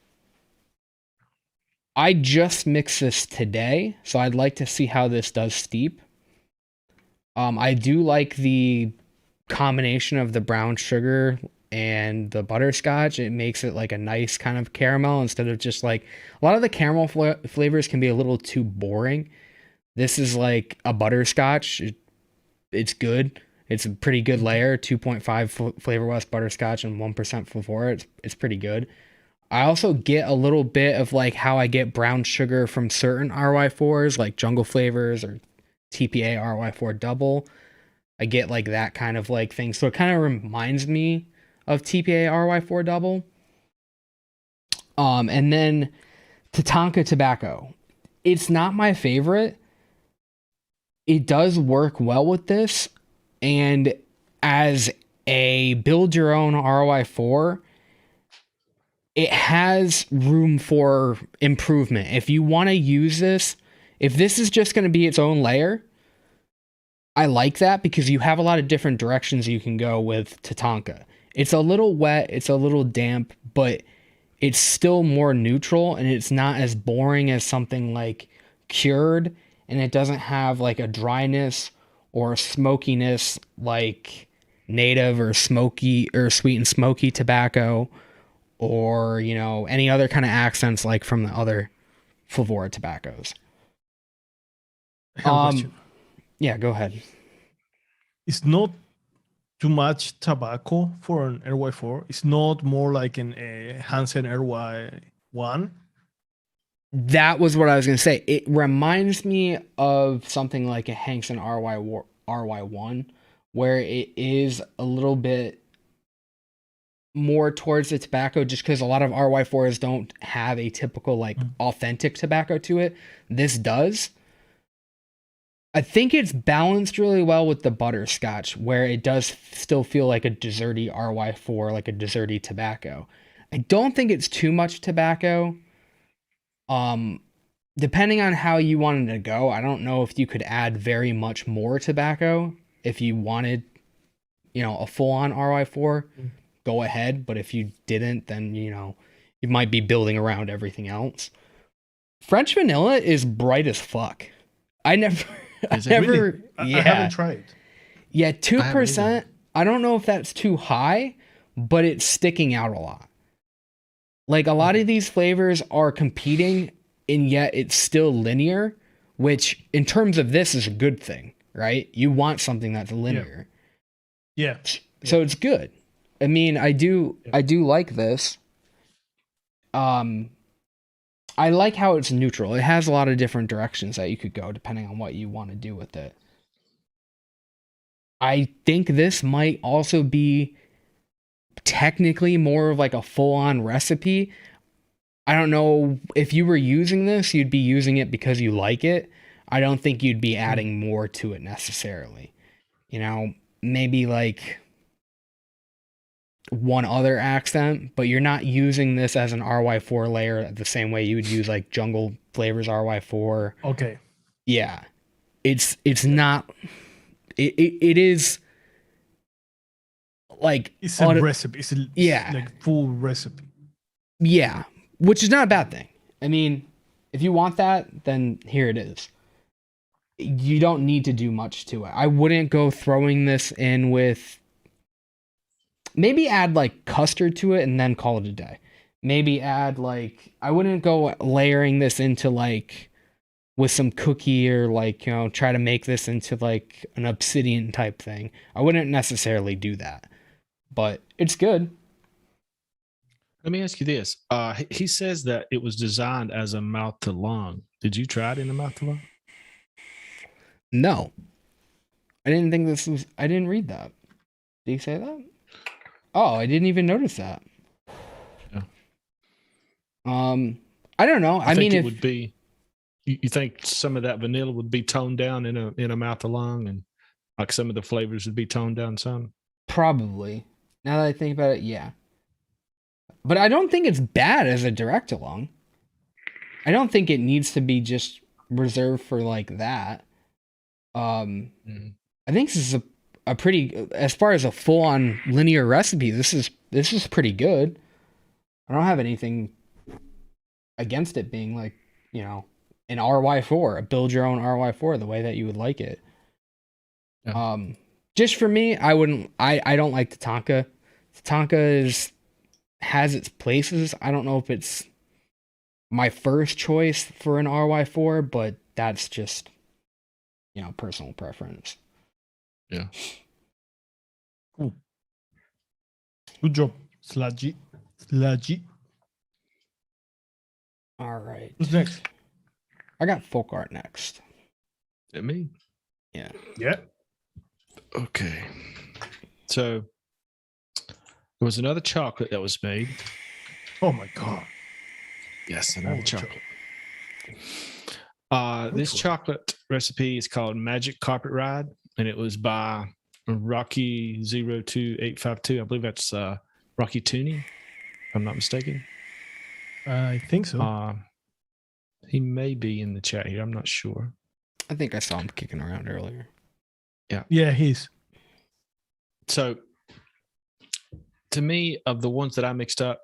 I just mixed this today, so I'd like to see how this does steep I do like the combination of the brown sugar and the butterscotch. It makes it like a nice kind of caramel instead of just like a lot of the caramel flavors can be a little too boring. This is like a butterscotch. It's good. It's a pretty good layer. 2.5 Flavor West butterscotch and 1% Flavour. It's pretty good. I also get a little bit of like how I get brown sugar from certain RY4s, like Jungle Flavors or TPA RY4 Double. I get like that kind of like thing. So it kind of reminds me of TPA RY4 Double. And then Tatanka Tobacco. It's not my favorite. It does work well with this. And as a build your own RY4, it has room for improvement. If you want to use this, if this is just going to be its own layer, I like that because you have a lot of different directions you can go with Tatanka. It's a little wet, it's a little damp, but it's still more neutral and it's not as boring as something like Cured, and it doesn't have like a dryness or a smokiness like native or smoky or sweet and smoky tobacco, or any other kind of accents like from the other Flavora tobaccos. Yeah, go ahead. It's not too much tobacco for an RY4. It's not more like an Hansen RY1. That was what I was going to say. It reminds me of something like a Hansen RY1, where it is a little bit more towards the tobacco, just because a lot of RY4s don't have a typical like authentic tobacco to it. This does. I think it's balanced really well with the butterscotch, where it does still feel like a desserty RY4, like a desserty tobacco. I don't think it's too much tobacco. Depending on how you wanted to go, I don't know if you could add very much more tobacco if you wanted, a full-on RY4. Go ahead, but if you didn't, then you might be building around everything else. French vanilla is bright as fuck. I never. Really? I haven't tried. Yeah, 2%. I don't know if that's too high, but it's sticking out a lot. Like a lot of these flavors are competing, and yet it's still linear, which in terms of this is a good thing, right? You want something that's linear. Yeah. So it's good. I mean, I do like this. I like how it's neutral. It has a lot of different directions that you could go depending on what you want to do with it. I think this might also be technically more of like a full-on recipe. I don't know if you were using this, you'd be using it because you like it. I don't think you'd be adding more to it necessarily. Maybe like one other accent, but you're not using this as an RY4 layer the same way you would use like Jungle Flavors RY4. Okay. Yeah. It's not it is like it's a recipe. It's like full recipe. Yeah. Which is not a bad thing. I mean, if you want that, then here it is. You don't need to do much to it. I wouldn't go throwing this in with, maybe add like custard to it and then call it a day. Maybe add like, I wouldn't go layering this into like with some cookie or like, try to make this into like an obsidian type thing. I wouldn't necessarily do that, but it's good. Let me ask you this. He says that it was designed as a mouth to lung. Did you try it in a mouth to lung? No. I didn't think I didn't read that. Did he say that? Oh, I didn't even notice that. Yeah. I don't know. I mean, it would be. You think some of that vanilla would be toned down in a mouth to lung, and like some of the flavors would be toned down some? Probably. Now that I think about it, yeah. But I don't think it's bad as a direct along. I don't think it needs to be just reserved for like that. I think this is a pretty, as far as a full-on linear recipe, this is pretty good. I don't have anything against it being like, an RY4, a build your own RY4 the way that you would like it. Yeah. Just for me, I don't like Tatanka. Tatanka has its places. I don't know if it's my first choice for an RY4, but that's just, personal preference. Yeah. Cool. Good job, Sludgy. All right. Who's next? I got folk art next. Is that me? Yeah. Yeah. Okay. So there was another chocolate that was made. Oh my god. Yes, another chocolate. Which This one? chocolate recipe is called Magic Carpet Ride, and it was by Rocky02852. I believe that's Rocky Tooney, if I'm not mistaken. I think so. He may be in the chat here. I'm not sure. I think I saw him kicking around earlier. Yeah, he's. So, to me, of the ones that I mixed up,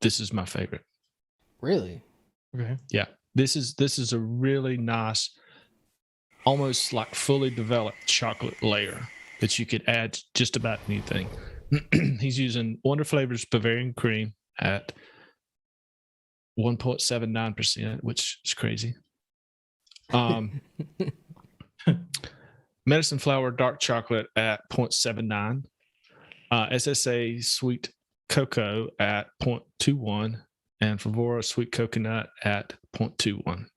this is my favorite. Really? Okay. Yeah. This is a really nice, almost like fully developed chocolate layer that you could add to just about anything. He's using Wonder Flavors Bavarian cream at 1.79%, which is crazy. Medicine Flower Dark Chocolate at 0.79. SSA Sweet Cocoa at 0.21. And Favora Sweet Coconut at 0.21.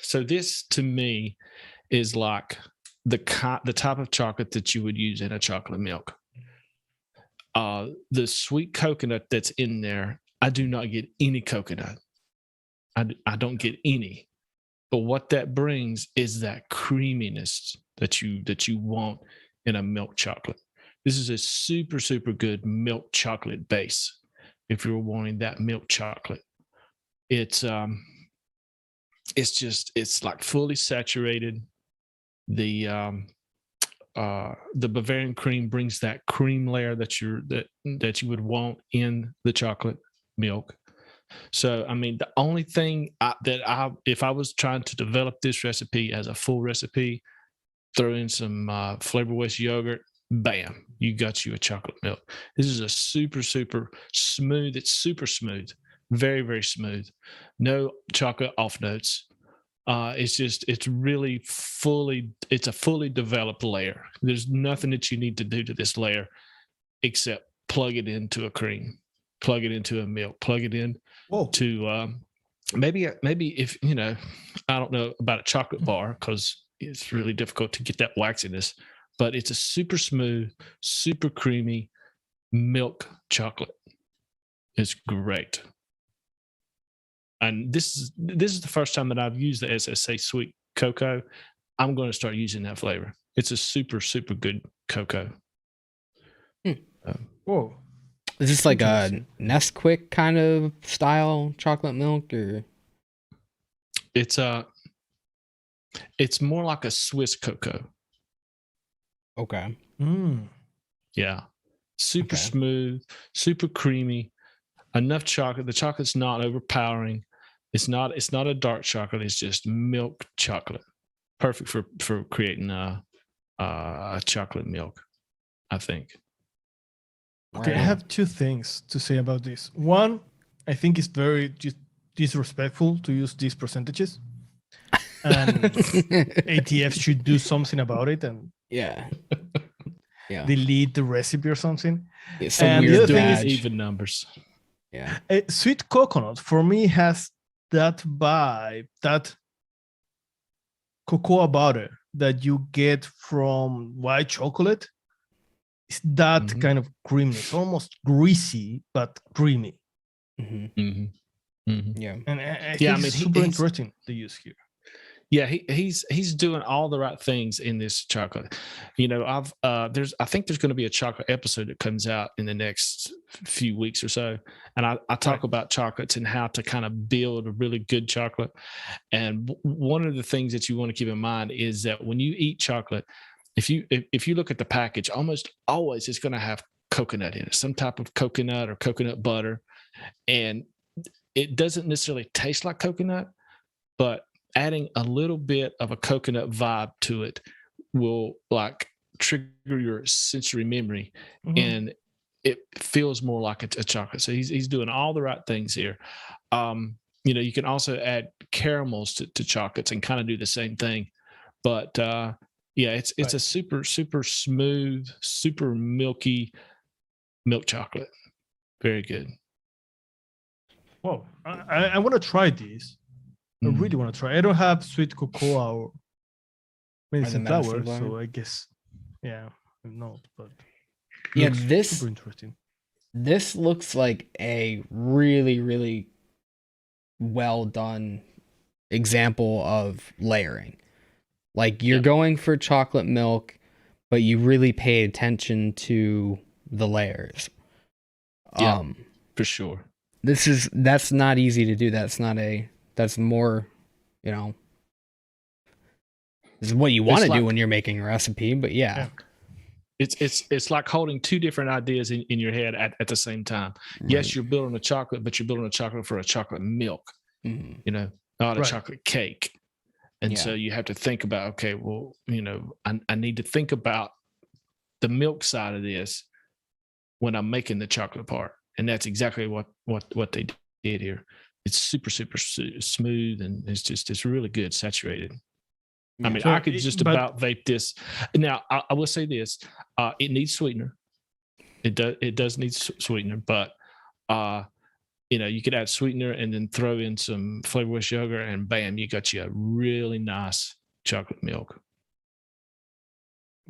So this to me is like the type of chocolate that you would use in a chocolate milk. The sweet coconut that's in there, I do not get any coconut. I don't get any. But what that brings is that creaminess that you want in a milk chocolate. This is a super, super good milk chocolate base. If you're wanting that milk chocolate, it's like fully saturated. The Bavarian cream brings that cream layer that you would want in the chocolate milk. So, I mean, the only thing if I was trying to develop this recipe as a full recipe, throw in some Flavor West yogurt, bam, you got you a chocolate milk. This is a super, super smooth. It's super smooth, very, very smooth. No chocolate off notes. It's really it's a fully developed layer. There's nothing that you need to do to this layer except plug it into a cream, plug it into a milk, plug it in to maybe if I don't know about a chocolate bar because it's really difficult to get that waxiness, but it's a super smooth, super creamy milk chocolate. It's great. And this is the first time that I've used the SSA Sweet Cocoa. I'm going to start using that flavor. It's a super, super good cocoa. Whoa. Is this like a Nesquik kind of style chocolate milk, or? It's more like a Swiss cocoa. Okay. Yeah. Super smooth, super creamy, enough chocolate. The chocolate's not overpowering. It's not a dark chocolate. It's just milk chocolate. Perfect for creating a chocolate milk, I think. Okay, I have two things to say about this. One, I think it's very disrespectful to use these percentages, and ATF should do something about it and delete the recipe or something. And the other thing is even numbers. Yeah, sweet coconut for me has that vibe, that cocoa butter that you get from white chocolate. It's that kind of creaminess, almost greasy but creamy. Yeah, and I think it's super interesting to use here. Yeah, he's doing all the right things in this chocolate. I think there's going to be a chocolate episode that comes out in the next few weeks or so, and I talk about chocolates and how to kind of build a really good chocolate. And one of the things that you want to keep in mind is that when you eat chocolate, if you look at the package, almost always it's going to have coconut in it, some type of coconut or coconut butter, and it doesn't necessarily taste like coconut, but adding a little bit of a coconut vibe to it will like trigger your sensory memory, and it feels more like a chocolate. So he's doing all the right things here. You can also add caramels to chocolates and kind of do the same thing. But it's a super, super smooth, super milky milk chocolate. Very good. Whoa, I want to try this. I really want to try. I don't have sweet cocoa or medicine flower, so I guess, I'm not. But this super interesting. This looks like a really, really well done example of layering. Like you're going for chocolate milk, but you really pay attention to the layers. Yeah, for sure. That's not easy to do. That's more, this is what you want to do when you're making a recipe, but yeah. It's like holding two different ideas in your head at the same time. Right. Yes, you're building a chocolate, but you're building a chocolate for a chocolate milk, not a chocolate cake. And so you have to think about, okay, well, I need to think about the milk side of this when I'm making the chocolate part. And that's exactly what they did here. It's super, super smooth, and it's really good, saturated. I mean, I could just about vape this. Now, I will say this: it needs sweetener. It does need sweetener, but you could add sweetener and then throw in some flavorless yogurt, and bam, you got you a really nice chocolate milk.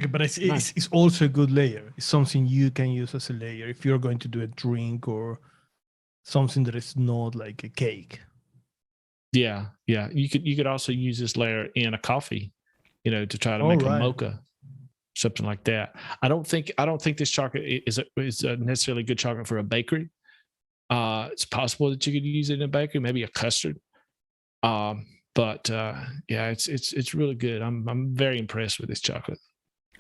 Okay, but it's also a good layer. It's something you can use as a layer if you're going to do a drink or something that is not like a cake. Yeah. You could also use this layer in a coffee, to try to make a mocha, something like that. I don't think this chocolate is necessarily good chocolate for a bakery. It's possible that you could use it in a bakery, maybe a custard. But it's really good. I'm very impressed with this chocolate.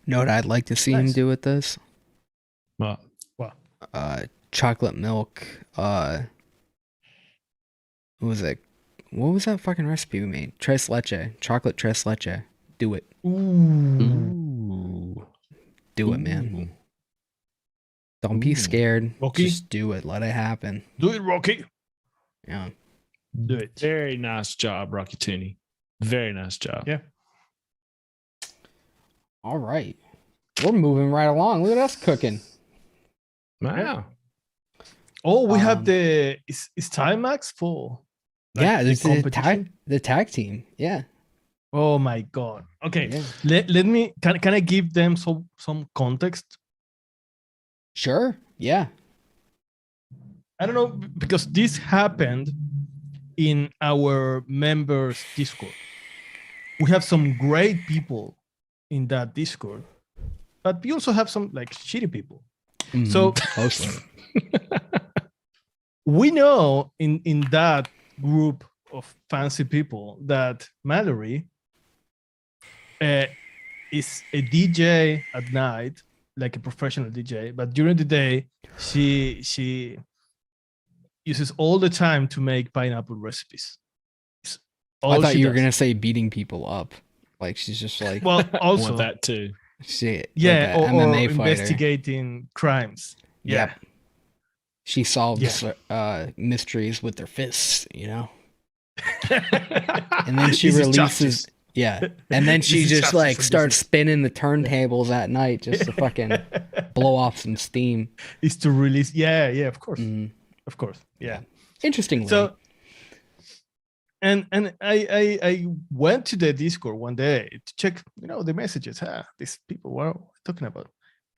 Know what I'd like to see him do with this? What? Chocolate milk. What was it? What was that fucking recipe we made? Tres leche. Chocolate tres leche. Do it. Ooh. Do it, man. Don't be scared. Rocky? Just do it. Let it happen. Do it, Rocky. Yeah. Do it. Very nice job, Rocky Tooney. Very nice job. Yeah. All right. We're moving right along. Look at us cooking. Wow. Oh, we have is Timax for the tag team. Yeah. Oh my God. Okay. Yeah. Let me can I give them some context? Sure. Yeah. I don't know, because this happened in our members Discord. We have some great people in that Discord, but we also have some like shitty people. Mm-hmm. So we know in that group of fancy people that Mallory is a DJ at night, like a professional DJ, but during the day she uses all the time to make pineapple recipes. I thought you were gonna say beating people up. Like she's just like, well, also want that too. Shit. Yeah, like or investigating crimes. Yeah. Yep. She solves mysteries with her fists, And then she releases. Yeah. And then she just like starts spinning the turntables at night just to fucking blow off some steam. Is to release. Yeah, of course. Mm-hmm. Of course. Yeah. Interestingly. So and I went to the Discord one day to check, the messages. These people were talking about.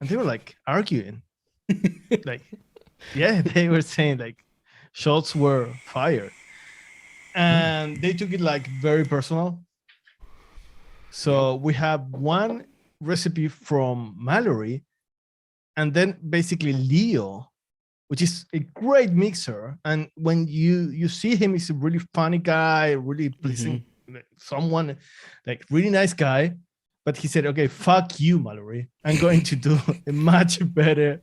And they were like arguing. Like, yeah, they were saying like shots were fired. And they took it like very personal. So we have one recipe from Mallory, and then basically Leo, which is a great mixer. And when you see him, he's a really funny guy, really pleasing, someone, like really nice guy. But he said, okay, fuck you, Mallory. I'm going to do a much better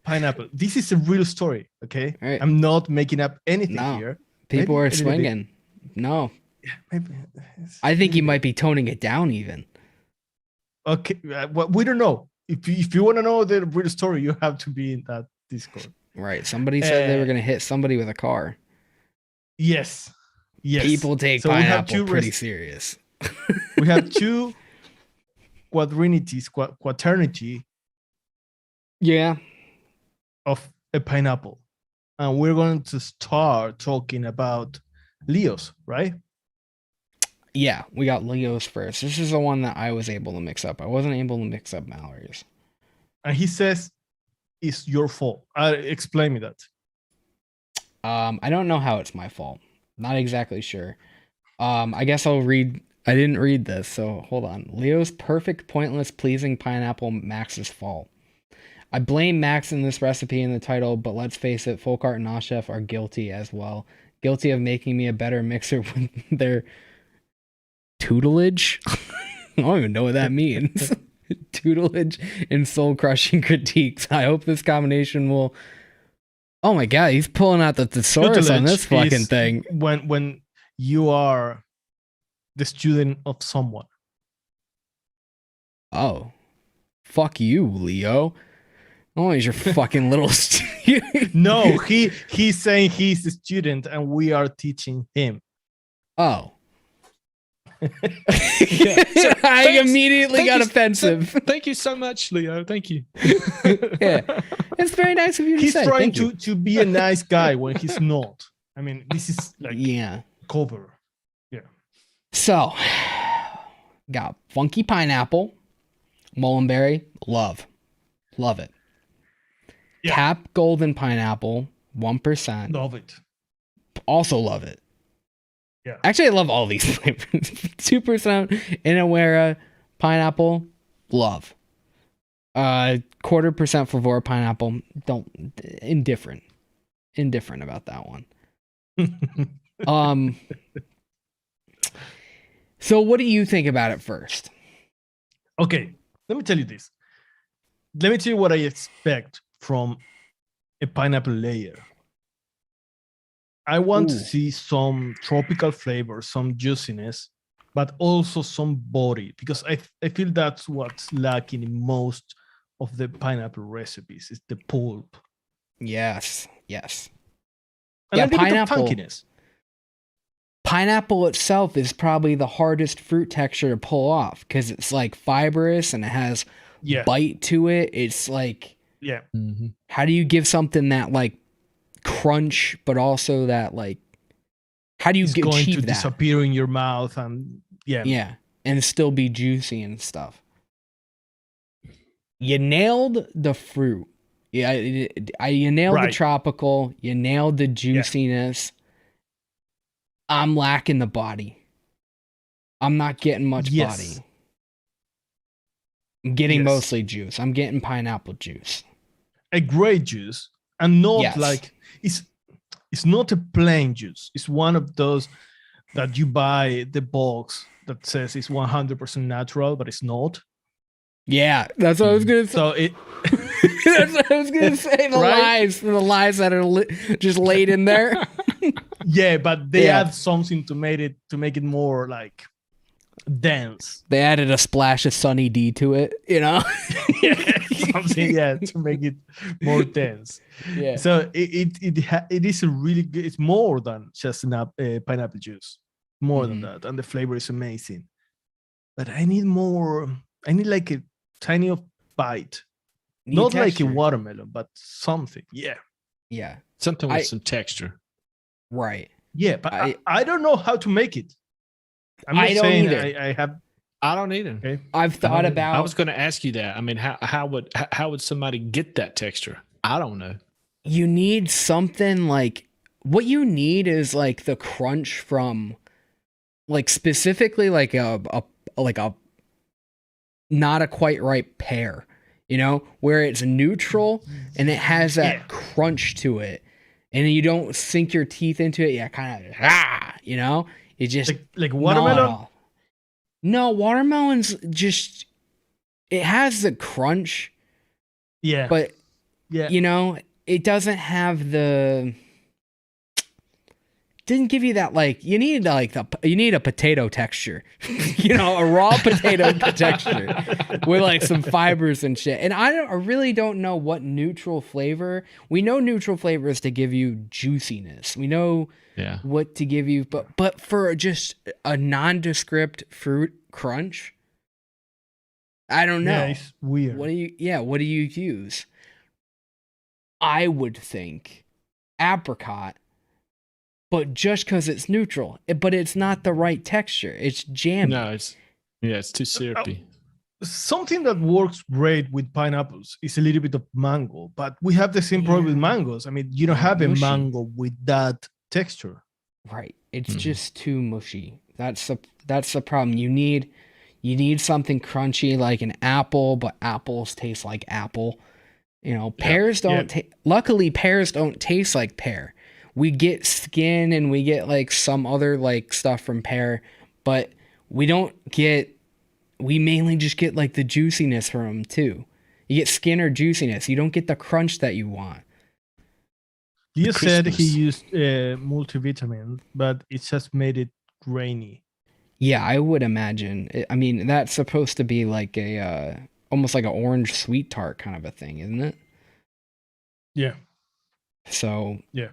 pineapple. This is a real story, okay? Right. I'm not making up anything here. People are swinging. No. maybe. I think he might be toning it down even. Okay, well, we don't know. If you want to know the real story, you have to be in that Discord. Right. Somebody said they were going to hit somebody with a car. Yes. People take pineapple pretty serious. We have two quaternity. Yeah. Of a pineapple. And we're going to start talking about Leos, right? Yeah, we got Leos first. This is the one that I was able to mix up. I wasn't able to mix up Mallory's. And he says it's your fault. Explain me that. I don't know how it's my fault. Not exactly sure. I guess I'll read. I didn't read this, so hold on. Leo's perfect, pointless, pleasing pineapple, Max's fault. I blame Max in this recipe in the title, but let's face it, Folkart and Oshef are guilty as well. Guilty of making me a better mixer with their tutelage. I don't even know what that means. Tutelage and soul-crushing critiques. I hope this combination will... Oh my god, he's pulling out the thesaurus on this fucking thing. When you are the student of someone. Oh. Fuck you, Leo. Oh, he's your fucking little student. No, he's saying he's a student and we are teaching him. Oh. Yeah. So I immediately got offensive. Thank you so much, Leo. Thank you. Yeah, it's very nice of you to say. He's trying to be a nice guy when he's not. I mean, this is like cover. Yeah. So, got funky pineapple, mullenberry, love it. Yeah. Cap golden pineapple, 1%. Love it. Also love it. Yeah. Actually, I love all these flavors. 2% Inawera pineapple, love. 0.25% Flavora pineapple, indifferent about that one. So what do you think about it first? Okay, let me tell you this. Let me tell you what I expect from a pineapple layer. I want to see some tropical flavor, some juiciness, but also some body, because I feel that's what's lacking in most of the pineapple recipes, is the pulp. Yes. And a bit of funkiness. Pineapple itself is probably the hardest fruit texture to pull off because it's like fibrous and it has bite to it. It's like, how do you give something that like crunch, but also that like, how do you it's going achieve to that? Disappear in your mouth and and still be juicy and stuff. You nailed the fruit. Yeah, you nailed the tropical. You nailed the juiciness. I'm lacking the body. I'm not getting much body. I'm getting mostly juice. I'm getting pineapple juice. A great juice, and not like it's not a plain juice. It's one of those that you buy the box that says it's 100% natural, but it's not. Yeah, that's what I was gonna say. So that's what I was gonna say. The lies that are just laid in there. Yeah, but they add something to make it more like dense. They added a splash of Sunny D to it, you know. Something to make it more dense. Yeah. So it is a really good. It's more than just pineapple juice. More than that, and the flavor is amazing. But I need more. I need like a tiny bite, not like a watermelon, but something. Yeah. Something with some texture. Right. Yeah, but I don't know how to make it. I'm not I don't saying either. I don't either. Okay. I've thought about. I was going to ask you that. I mean, how would somebody get that texture? I don't know. You need something like what you need is like the crunch from, like specifically like a not a quite ripe pear, you know, where it's neutral and it has that crunch to it. And you don't sink your teeth into it. Yeah, kind of, you know, it just like watermelon. No, watermelon's just it has the crunch. Yeah, but you know, it doesn't have the didn't give you that, like, you need a potato texture, a raw potato texture with like some fibers and shit. And I really don't know what neutral flavor. We know neutral flavor is to give you juiciness. We know what to give you, but for just a nondescript fruit crunch, I don't know. Yeah, it's weird. What do you use? I would think apricot, but just because it's neutral, but it's not the right texture. It's jammy. No, it's too syrupy. Something that works great with pineapples is a little bit of mango, but we have the same problem with mangoes. I mean, you don't have a mango with that texture. Right. It's just too mushy. That's the problem. You need something crunchy like an apple, but apples taste like apple. Pears don't. Luckily, pears don't taste like pear. We get skin and we get like some other like stuff from pear, but we don't get. We mainly just get like the juiciness from them too. You get skin or juiciness. You don't get the crunch that you want. Leo said he used multivitamin, but it just made it grainy. Yeah, I would imagine. I mean, that's supposed to be like a almost like an orange sweet tart kind of a thing, isn't it? Yeah. So yeah.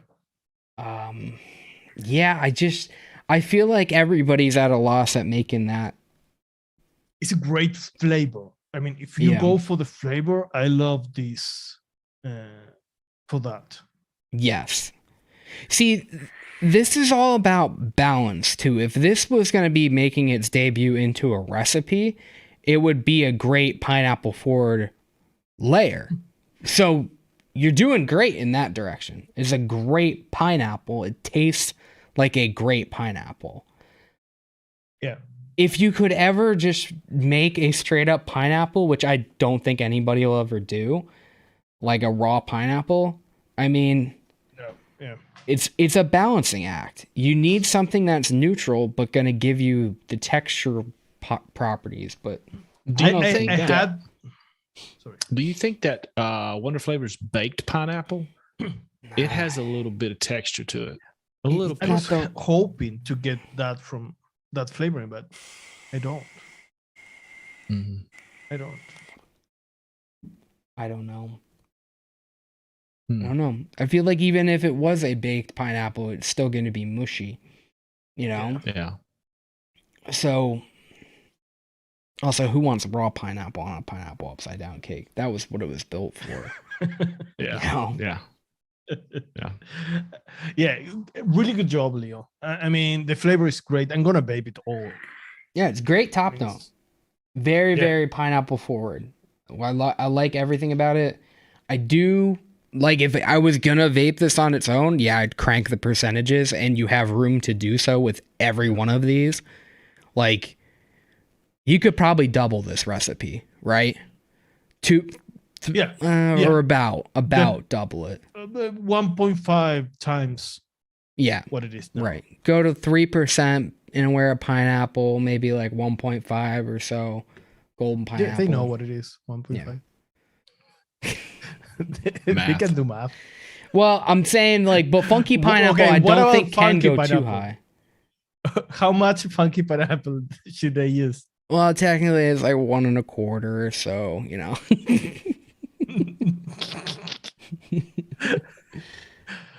I feel like everybody's at a loss at making that. It's a great flavor. I mean, if you go for the flavor, I love this for that. Yes. See, this is all about balance too. If this was going to be making its debut into a recipe, it would be a great pineapple forward layer. So you're doing great in that direction. It's a great pineapple. It tastes like a great pineapple. Yeah. If you could ever just make a straight up pineapple, which I don't think anybody will ever do, like a raw pineapple, I mean, it's a balancing act. You need something that's neutral, but going to give you the texture properties. But do you think that Wonder Flavor's baked pineapple, it has a little bit of texture to it? A little bit. I was hoping to get that from that flavoring, but I don't. I don't know. I don't know. I feel like even if it was a baked pineapple, it's still going to be mushy, Yeah. So, also, who wants raw pineapple on a pineapple upside down cake? That was what it was built for. Yeah. Yeah, really good job, Leo. I mean, the flavor is great. I'm gonna vape it all. Yeah, it's great top note. Very, very pineapple forward. I like everything about it. I do like, if I was gonna vape this on its own, I'd crank the percentages, and you have room to do so with every one of these. Like, you could probably double this recipe, right? Or about double it. 1.5 times. Yeah, what it is now. Right. Go to 3% and wear a pineapple, maybe like 1.5 or so. Golden pineapple. Yeah, they know what it is. 1.5. They can do math. Well, I'm saying, like, but funky pineapple, I don't think can go too high. How much funky pineapple should they use? Well, technically, it's like 1 1/4 or so,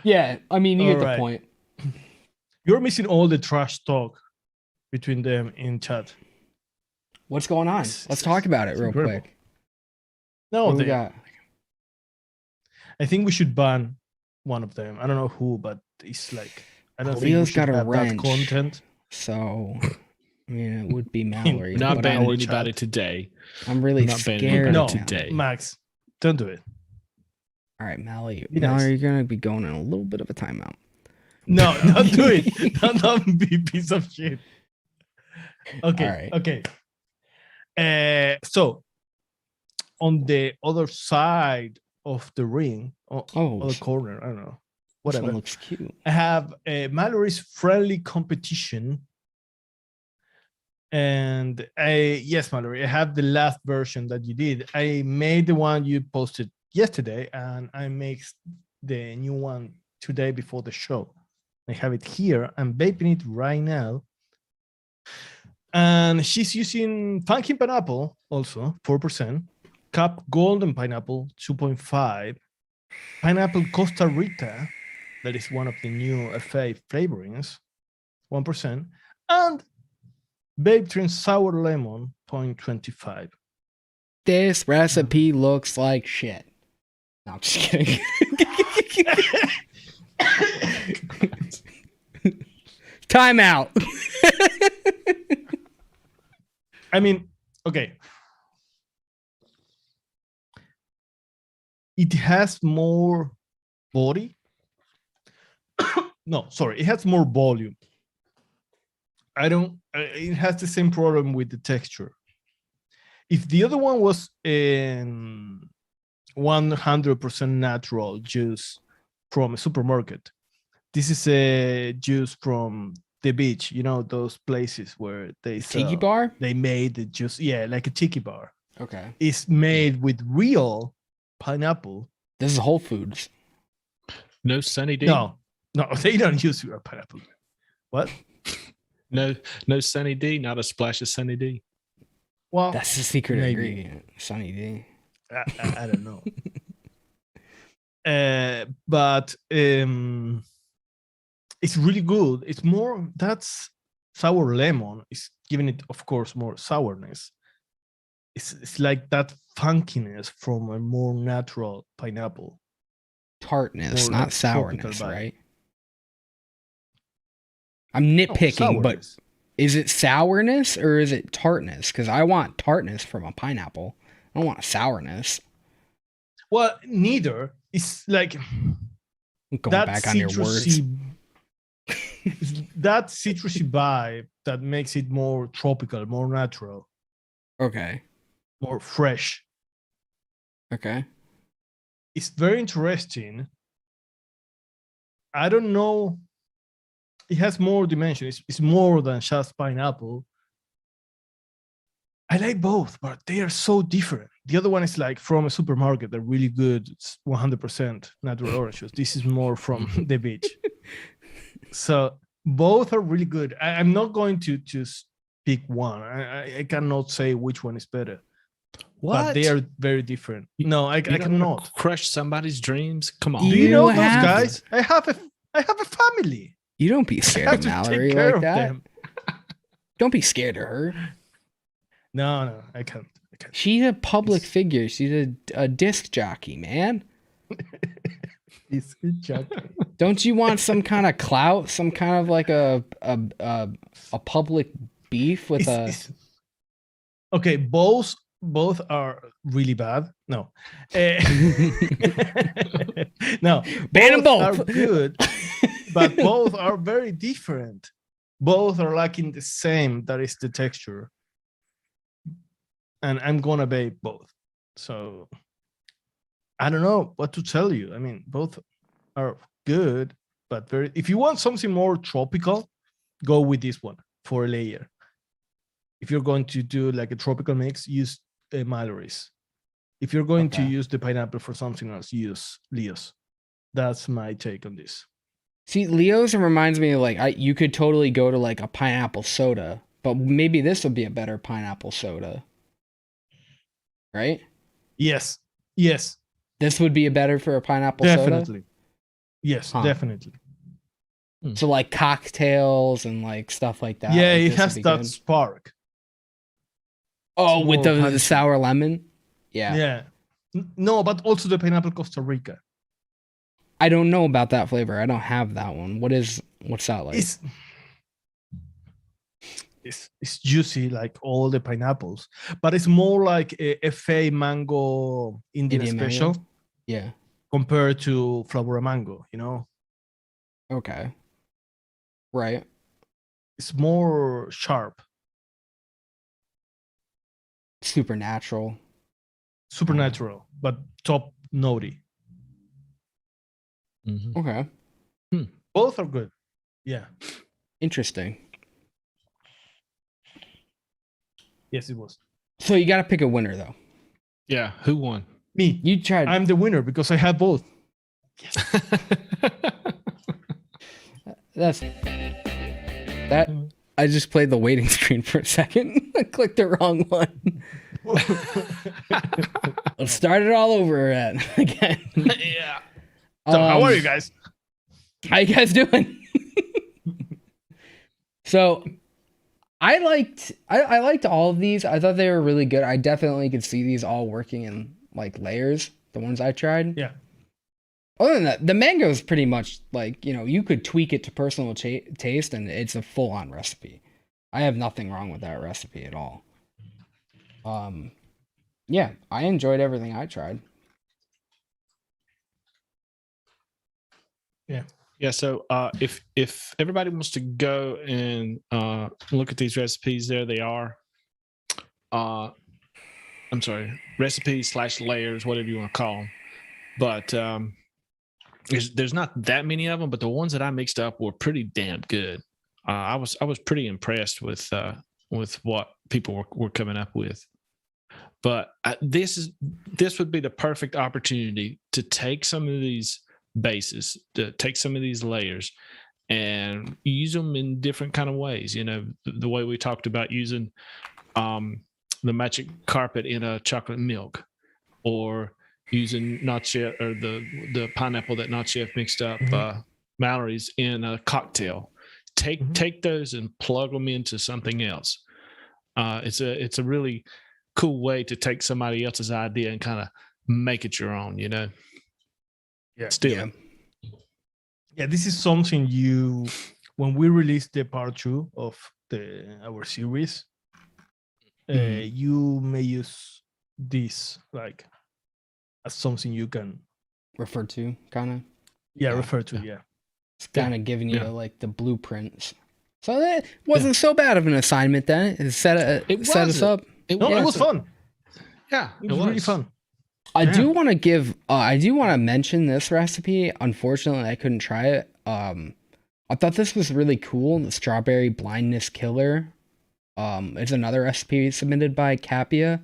Yeah, I mean, you get the point. You're missing all the trash talk between them in chat. What's going on? Let's talk about it real quick. No, I think we should ban one of them. I don't know who, but it's like, I don't think Leo's we should got a have wrench, that content. So, I mean, it would be Mallory. Not banning anybody today. I'm really scared. No, today. Max, don't do it. All right, Mallory, you're going to be going in a little bit of a timeout. No, don't do it. Don't be a piece of shit. Okay, okay. So, on the other side of the ring, other corner, I don't know, whatever. This one looks cute. I have Mallory's friendly competition. And yes, Mallory, I have the last version that you did. I made the one you posted yesterday, and I make the new one today before the show. I have it here. I'm vaping it right now. And she's using Funky Pineapple, also 4%. Cup Golden Pineapple, 2.5. Pineapple Costa Rica, that is one of the new FA flavorings, 1%. And Vape Train Sour Lemon, 0.25. This recipe looks like shit. No, I'm just kidding. Time out. I mean, okay. It has more body. No, sorry, it has more volume. It has the same problem with the texture. If the other one was 100% natural juice from a supermarket, this is a juice from the beach, you know, those places where they Tiki bar? They made the juice, yeah, like a tiki bar. Okay. It's made with real pineapple. This is Whole Foods. No Sunny D? No, they don't use real pineapple. What? No Sunny D, not a splash of Sunny D. Well, that's the secret maybe. ingredient. Sunny D. I don't know. But it's really good. It's more, that's sour lemon. It's giving it, of course, more sourness. It's like that funkiness from a more natural pineapple. Tartness, More not like sourness, tropical vibe. right? I'm nitpicking, but sourness. is it sourness or is it tartness? Because I want tartness from a pineapple. I don't want sourness. Well, neither. It's like I'm going that back on your words. That citrusy vibe that makes it more tropical, more natural, Okay. more fresh. Okay. It's very interesting. I don't know. It has more dimension. It's more than just pineapple. I like both, but they are so different. The other one is like from a supermarket. They're really good. It's 100% natural orange juice. This is more from the beach. So both are really good. I'm not going to just pick one. I cannot say which one is better. What? But they are very different. No, I don't cannot. wanna crush somebody's dreams. Come on. Do you know You those have- guys? I have a family. You don't be I scared have of to Mallory take care like of that. them. Don't be scared of her. No, I can't. She's a public figure. She's a disc jockey, man. It's a joke. Don't you want some kind of clout? Some kind of like a public beef with Okay, both are really bad. No. No. Ban them both. Are good, but both are very different. Both are lacking the same, that is the texture. And I'm gonna vape both. So I don't know what to tell you. I mean, both are good, but very, if you want something more tropical, go with this one for a layer. If you're going to do like a tropical mix, use Mallory's. If you're going to Okay. use the pineapple for something else, use Leo's. That's my take on this. See, Leo's reminds me of like you could totally go to like a pineapple soda, but maybe this would be a better pineapple soda. Right? Yes. This would be a better for a pineapple soda. Definitely. Yes, Huh. definitely. So like cocktails and like stuff like that. Yeah, like, it this has would be that good. spark. Oh, It's with more the punchy. sour lemon. Yeah. Yeah. No, but also the pineapple Costa Rica. I don't know about that flavor. I don't have that one. What's that like? It's juicy like all the pineapples, but it's more like a FA mango Indian Indian special mango? Yeah. compared to Flavora mango, you know? Okay. Right. It's more sharp, Supernatural. supernatural, but top notey. Mhm. Okay. Both are good. Yeah. Interesting. Yes, it was. So you got to pick a winner though. Yeah. Who won? Me. You tried. I'm the winner because I have both. that. I just played the waiting screen for a second. I clicked the wrong one. Let's start it all over again. Yeah. So how are you guys? How you guys doing? So I liked all of these. I thought they were really good. I definitely could see these all working in like layers, the ones I tried. Yeah. Other than that, the mango is pretty much like, you could tweak it to personal taste and it's a full-on recipe. I have nothing wrong with that recipe at all. Yeah, I enjoyed everything I tried. Yeah, so if everybody wants to go and look at these recipes, there they are. I'm sorry, recipes/layers, whatever you want to call them. But there's not that many of them, but the ones that I mixed up were pretty damn good. I was pretty impressed with what people were coming up with. But this would be the perfect opportunity to take some of these bases, to take some of these layers and use them in different kind of ways. The way we talked about using the magic carpet in a chocolate milk, or using Nacho or the pineapple that Nacho mixed up Mallory's in a cocktail. Take those and plug them into something else. It's a really cool way to take somebody else's idea and kind of make it your own, Yeah. Still. Yeah, this is something when we released the part 2 of our series, you may use this like as something you can refer to, kind of. Refer to. Yeah. It's kind of giving you like the blueprints. So it wasn't so bad of an assignment then. It set us up. It was fun. Yeah, it was really fun. I do want to mention this recipe. Unfortunately, I couldn't try it. I thought this was really cool. The strawberry blindness killer. It's another recipe submitted by Capia.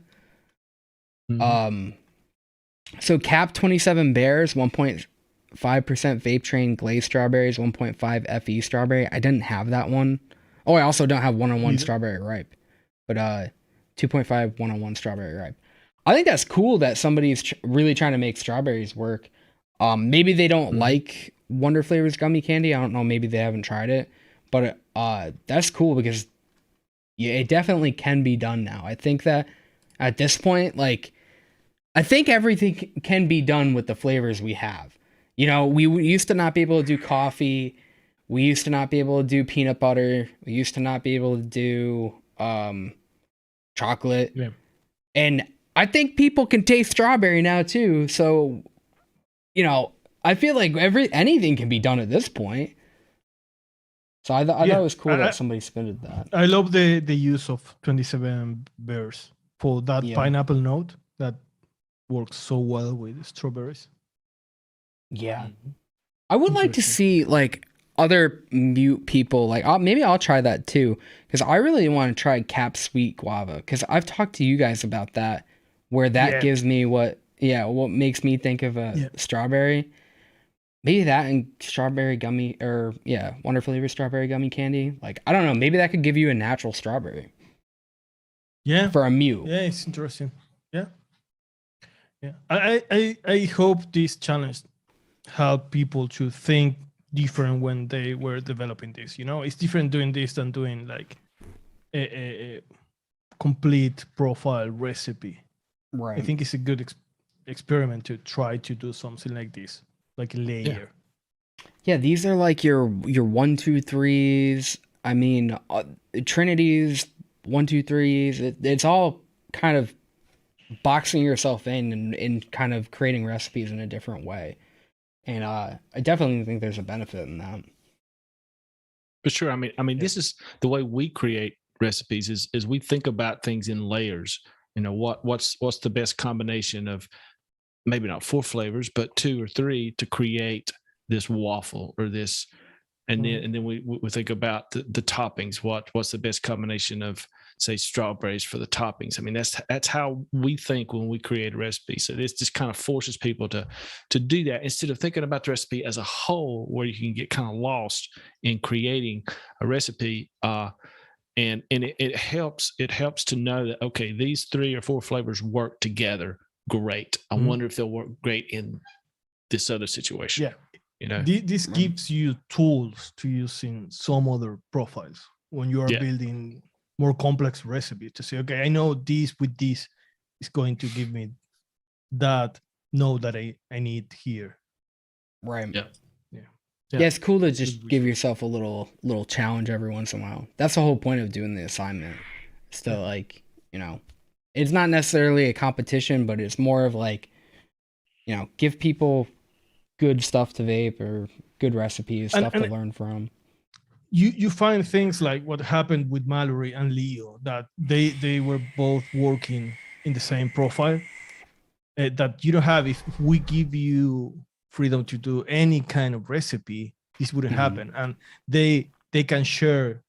So Cap 27 bears, 1.5% vape train glazed strawberries, 1.5 FE strawberry. I didn't have that one. Oh, I also don't have 1-on-1 strawberry ripe, but 2.5 1-on-1 strawberry ripe. I think that's cool that somebody's really trying to make strawberries work. Maybe they don't like Wonder Flavors gummy candy. I don't know. Maybe they haven't tried it, but that's cool because it definitely can be done now. I think that at this point, like, I think everything can be done with the flavors we have. We used to not be able to do coffee. We used to not be able to do peanut butter. We used to not be able to do chocolate. Yeah. And I think people can taste strawberry now too. So, I feel like anything can be done at this point. So I thought it was cool that somebody submitted that. I love the use of 27 bears for that pineapple note that works so well with strawberries. Yeah. I would like to see like other mute people, like maybe I'll try that too, because I really want to try Cap Sweet Guava, because I've talked to you guys about that, where that gives me what makes me think of a strawberry. Maybe that and strawberry gummy, or Wonder Flavor strawberry gummy candy. Like, I don't know, maybe that could give you a natural strawberry. Yeah. For a mute. Yeah, it's interesting. Yeah. Yeah. I hope this challenge help people to think different when they were developing this. It's different doing this than doing like a complete profile recipe. Right. I think it's a good experiment to try to do something like this, like a layer. Yeah, these are like your 1, 2, 3s. I mean, Trinity's 1, 2, 3s. It's all kind of boxing yourself in and kind of creating recipes in a different way. And I definitely think there's a benefit in that. For sure. I mean, this is the way we create recipes is we think about things in layers. What's the best combination of maybe not 4 flavors, but 2 or 3 to create this waffle or this, and then we think about the toppings. What's the best combination of say strawberries for the toppings. I mean, that's how we think when we create a recipe. So this just kind of forces people to do that instead of thinking about the recipe as a whole, where you can get kind of lost in creating a recipe. And it helps to know that, okay, these 3 or 4 flavors work together great. I wonder if they'll work great in this other situation. Yeah. You know, this gives you tools to use in some other profiles when you are building more complex recipes, to say, okay, I know this with this is going to give me that note that I need here. Right. Yeah. Yeah, it's cool to just give yourself a little challenge every once in a while. That's the whole point of doing the assignment. It's to like, you know, it's not necessarily a competition, but it's more of like, you know, give people good stuff to vape or good recipes, stuff to learn from. You find things like what happened with Mallory and Leo, that they were both working in the same profile that you don't have. If we give you freedom to do any kind of recipe, this wouldn't happen. And they can share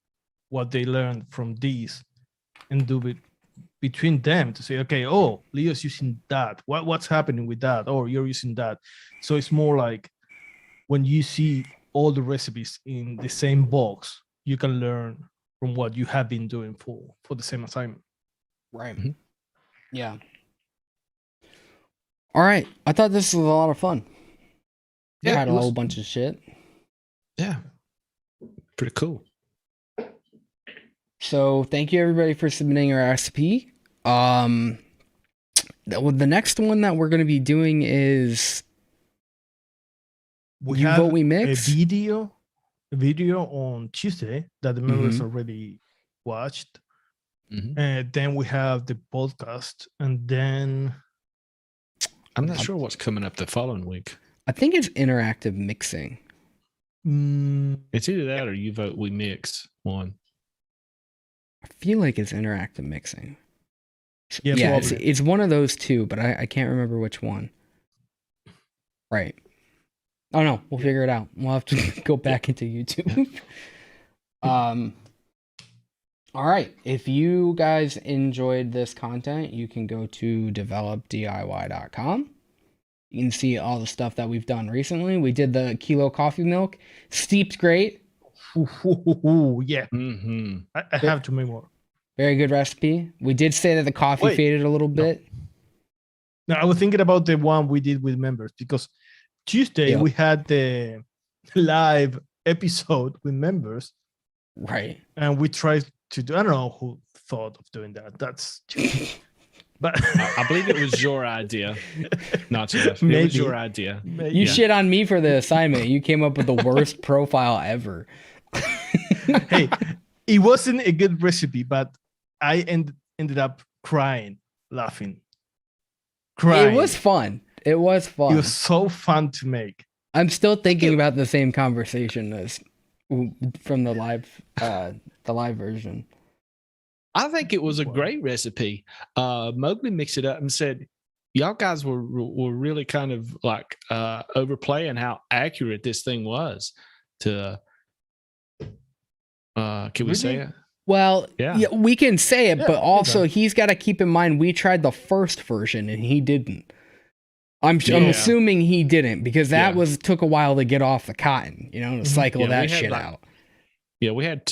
what they learned from these and do it between them to say, okay, oh, Leo's using that. What's happening with that? Or you're using that. So it's more like when you see all the recipes in the same box, you can learn from what you have been doing for the same assignment. Right. Yeah. All right. I thought this was a lot of fun. Yeah, had a whole bunch of shit. Yeah. Pretty cool. So thank you everybody for submitting your recipe. The next one that we're going to be doing is we have a video on Tuesday that the members already watched. And then we have the podcast, and then I'm not sure what's coming up the following week. I think it's interactive mixing. It's either that or You Vote We Mix one. I feel like it's interactive mixing. Yeah, it's one of those two, but I can't remember which one. Right. Oh no, we'll figure it out. We'll have to go back into YouTube. All right. If you guys enjoyed this content, you can go to developdiy.com. You can see all the stuff that we've done recently. We did the kilo coffee milk. Steeped great. Yeah. I have to make more. Very good recipe. We did say that the coffee faded a little bit. No, I was thinking about the one we did with members, because Tuesday we had the live episode with members. Right. And we tried to do, I don't know who thought of doing that. That's but I believe it was your idea. Not Jeff. It was your idea. You shit on me for the assignment. You came up with the worst profile ever. Hey, it wasn't a good recipe, but I ended up laughing. It was fun. It was so fun to make. I'm still thinking about the same conversation as from the live version. I think it was a great recipe. Mowgli mixed it up and said, y'all guys were really kind of like overplaying how accurate this thing was to can we say it? Well, yeah, we can say it, but also he's got to keep in mind we tried the first version and he didn't. I'm assuming he didn't, because that took a while to get off the cotton, to cycle that shit out. Yeah, we had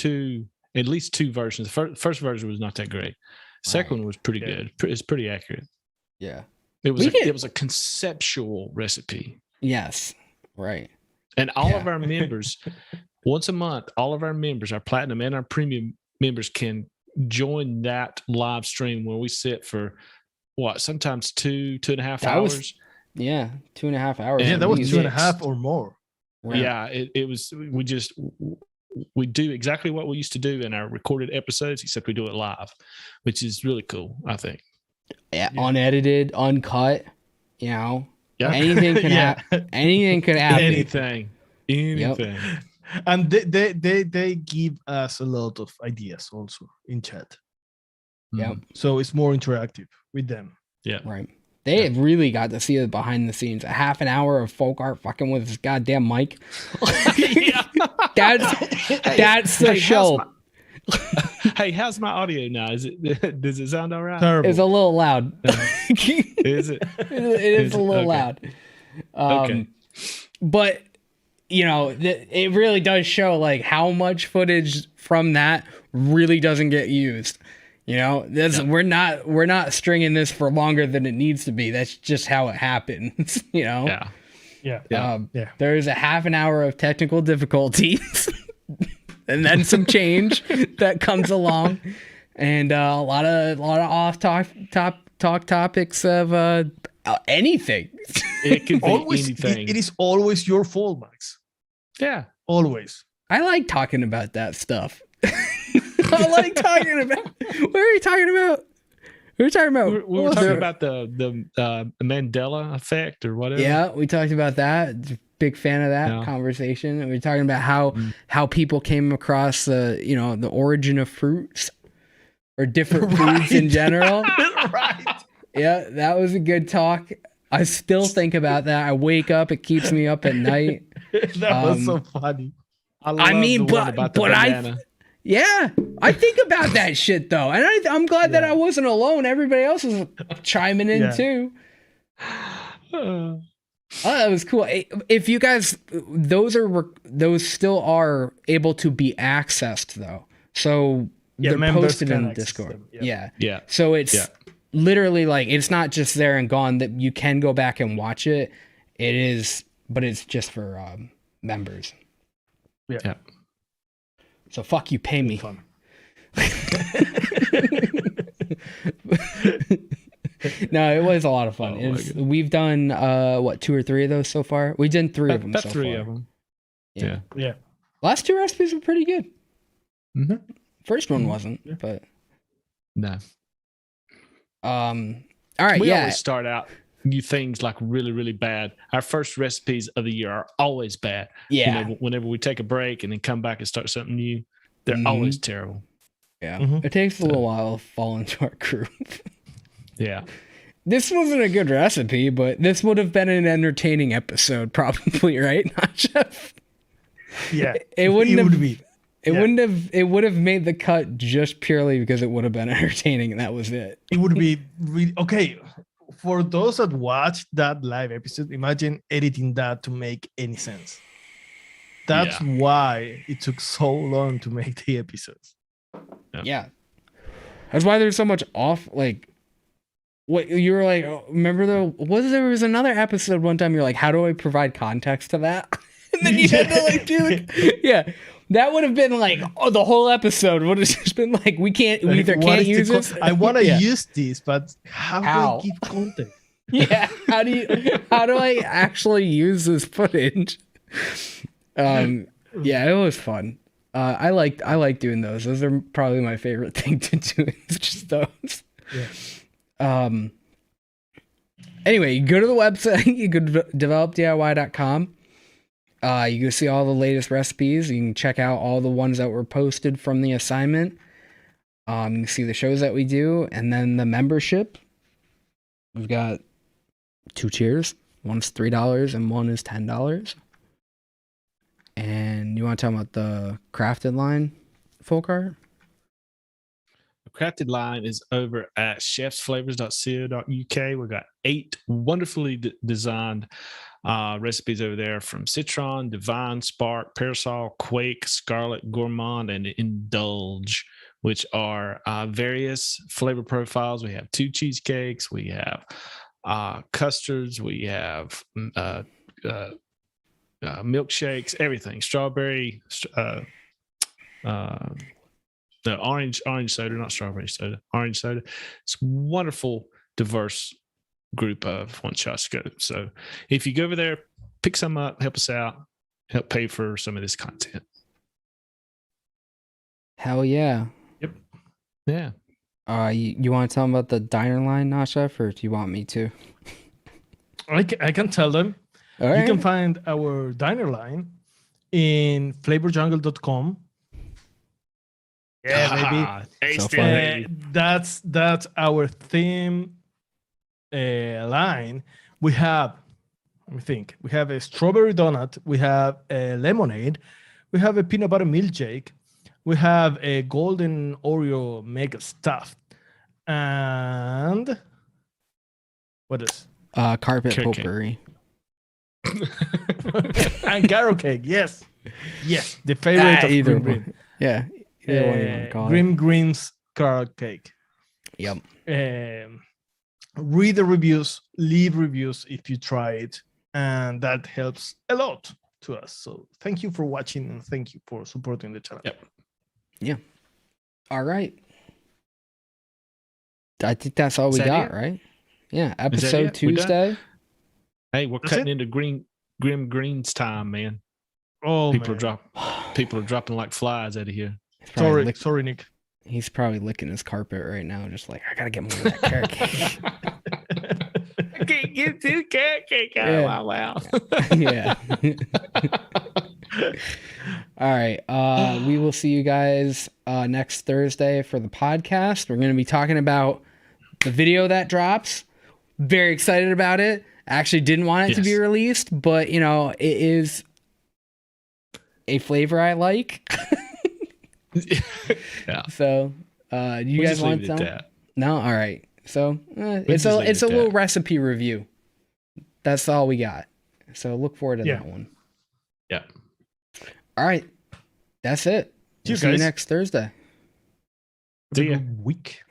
at least two versions. The first version was not that great. Second one was pretty good. It's pretty accurate. Yeah. It was a conceptual recipe. Yes. Right. And all of our members, once a month, all of our members, our platinum and our premium members, can join that live stream where we sit for sometimes 2.5 hours. 2.5 hours. Yeah, that was 2.5 or more. Right. Yeah, it was. We do exactly what we used to do in our recorded episodes, except we do it live, which is really cool, I think. Yeah, unedited, uncut. Anything can happen. Anything could happen. Anything. Yep. And they give us a lot of ideas also in chat. Yeah. So it's more interactive with them. Yeah. Right. They really got to see it behind the scenes. A half an hour of folk art fucking with this goddamn mic. That's the show. Hey, how's my audio now? Does it sound all right? Terrible. It's a little loud. Is it? It is a little Okay. loud. Okay. But it really does show like how much footage from that really doesn't get used. We're not stringing this for longer than it needs to be. That's just how it happens. Yeah. There's a half an hour of technical difficulties, and then some change that comes along, and a lot of off topics of anything. It could be Always, anything. it is always your fault, Max. Yeah. Always. I like talking about that stuff. I like talking about. What are you talking about? We were talking about. We were talking about the Mandela effect or whatever. Yeah, we talked about that. Big fan of that conversation. And we were talking about how people came across the origin of fruits or different foods in general. Right. Yeah, that was a good talk. I still think about that. I wake up, it keeps me up at night. That was so funny. I think about that shit though, and I'm glad that I wasn't alone. Everybody else was chiming in too. Oh, that was cool. If you guys, those still are able to be accessed though. So they're posted in Discord. Yeah. So it's literally like it's not just there and gone. That you can go back and watch it. It is, but it's just for members. Yeah. So fuck you, pay me. No, it was a lot of fun. We've done 2 or 3 of those so far. We did 3 of them so far. 3 of them. Yeah. Last 2 recipes were pretty good. Mm-hmm. First one wasn't, but no. All right. We always start out new things like really, really bad. Our first recipes of the year are always bad. Yeah. Whenever we take a break and then come back and start something new, they're always terrible. Yeah. Mm-hmm. It takes a little while to fall into our groove. Yeah. This wasn't a good recipe, but this would have been an entertaining episode, probably, right? Not Jeff. Yeah. It would have made the cut just purely because it would have been entertaining, and that was it. It would be really okay. For those that watched that live episode, imagine editing that to make any sense. That's why it took so long to make the episodes. Yeah. That's why there's so much off, like, what you were like, remember there was another episode one time you're like, how do I provide context to that? And then you had to like do that would have been like, the whole episode would have just been like, we either can't use this. I want to use this, but how do I give context? Yeah, how do I actually use this footage? Yeah, it was fun. I like doing those. Those are probably my favorite thing to do. It's just those. Yeah. Anyway, you go to the website, you go to developdiy.com. You can see all the latest recipes. You can check out all the ones that were posted from the assignment. You can see the shows that we do, and then the membership. We've got 2 tiers. One's $3 and one is $10. And you want to talk about the crafted line, Folkart? The crafted line is over at chefsflavors.co.uk. We've got 8 wonderfully designed recipes over there from Citron, Divine, Spark, Parasol, Quake, Scarlet, Gourmand, and Indulge, which are various flavor profiles. We have 2 cheesecakes. We have custards. We have milkshakes, everything. Strawberry, the orange soda, not strawberry soda, orange soda. It's wonderful, diverse group of one-shot scopes. So if you go over there, pick some up, help us out, help pay for some of this content. Hell yeah. Yep. Yeah. You want to tell them about the diner line, Nashef, or do you want me to? I can tell them. All right. You can find our diner line in flavorjungle.com. Yeah, baby. So That's our theme line. We have, let me think. We have a strawberry donut. We have a lemonade. We have a peanut butter milkshake. We have a golden Oreo mega stuffed, and what is? Carpet Cake. potpourri. And carrot cake. Yes, the favorite of Either Grim one. Green. Yeah, either one you want to call Grim Green's carrot cake. it. Yep. Read the reviews, leave reviews if you try it, and that helps a lot to us. So thank you for watching, and thank you for supporting the channel. Yep. Yeah. All right. I think that's all we that got, it? right? Yeah. it? Episode We done? Tuesday. Hey, we're That's cutting it? into Grim Green's time, man. Oh, People man. are dropping like flies out of here. He's probably Sorry, Nick. He's probably licking his carpet right now, just like, I gotta get more of that carrot cake. I can't get this carrot cake out of my mouth. Yeah. All right. We will see you guys next Thursday for the podcast. We're going to be talking about the video that drops. Very excited about it. Actually didn't want it to be released, but you know, it is a flavor I like. Yeah. So, you guys want some? No? All right. So, it's a little recipe review. That's all we got. So, look forward to that one. Yeah. All right. That's it. See you next Thursday. See you. Week.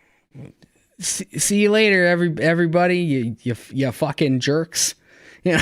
See you later, everybody. You fucking jerks. Yeah.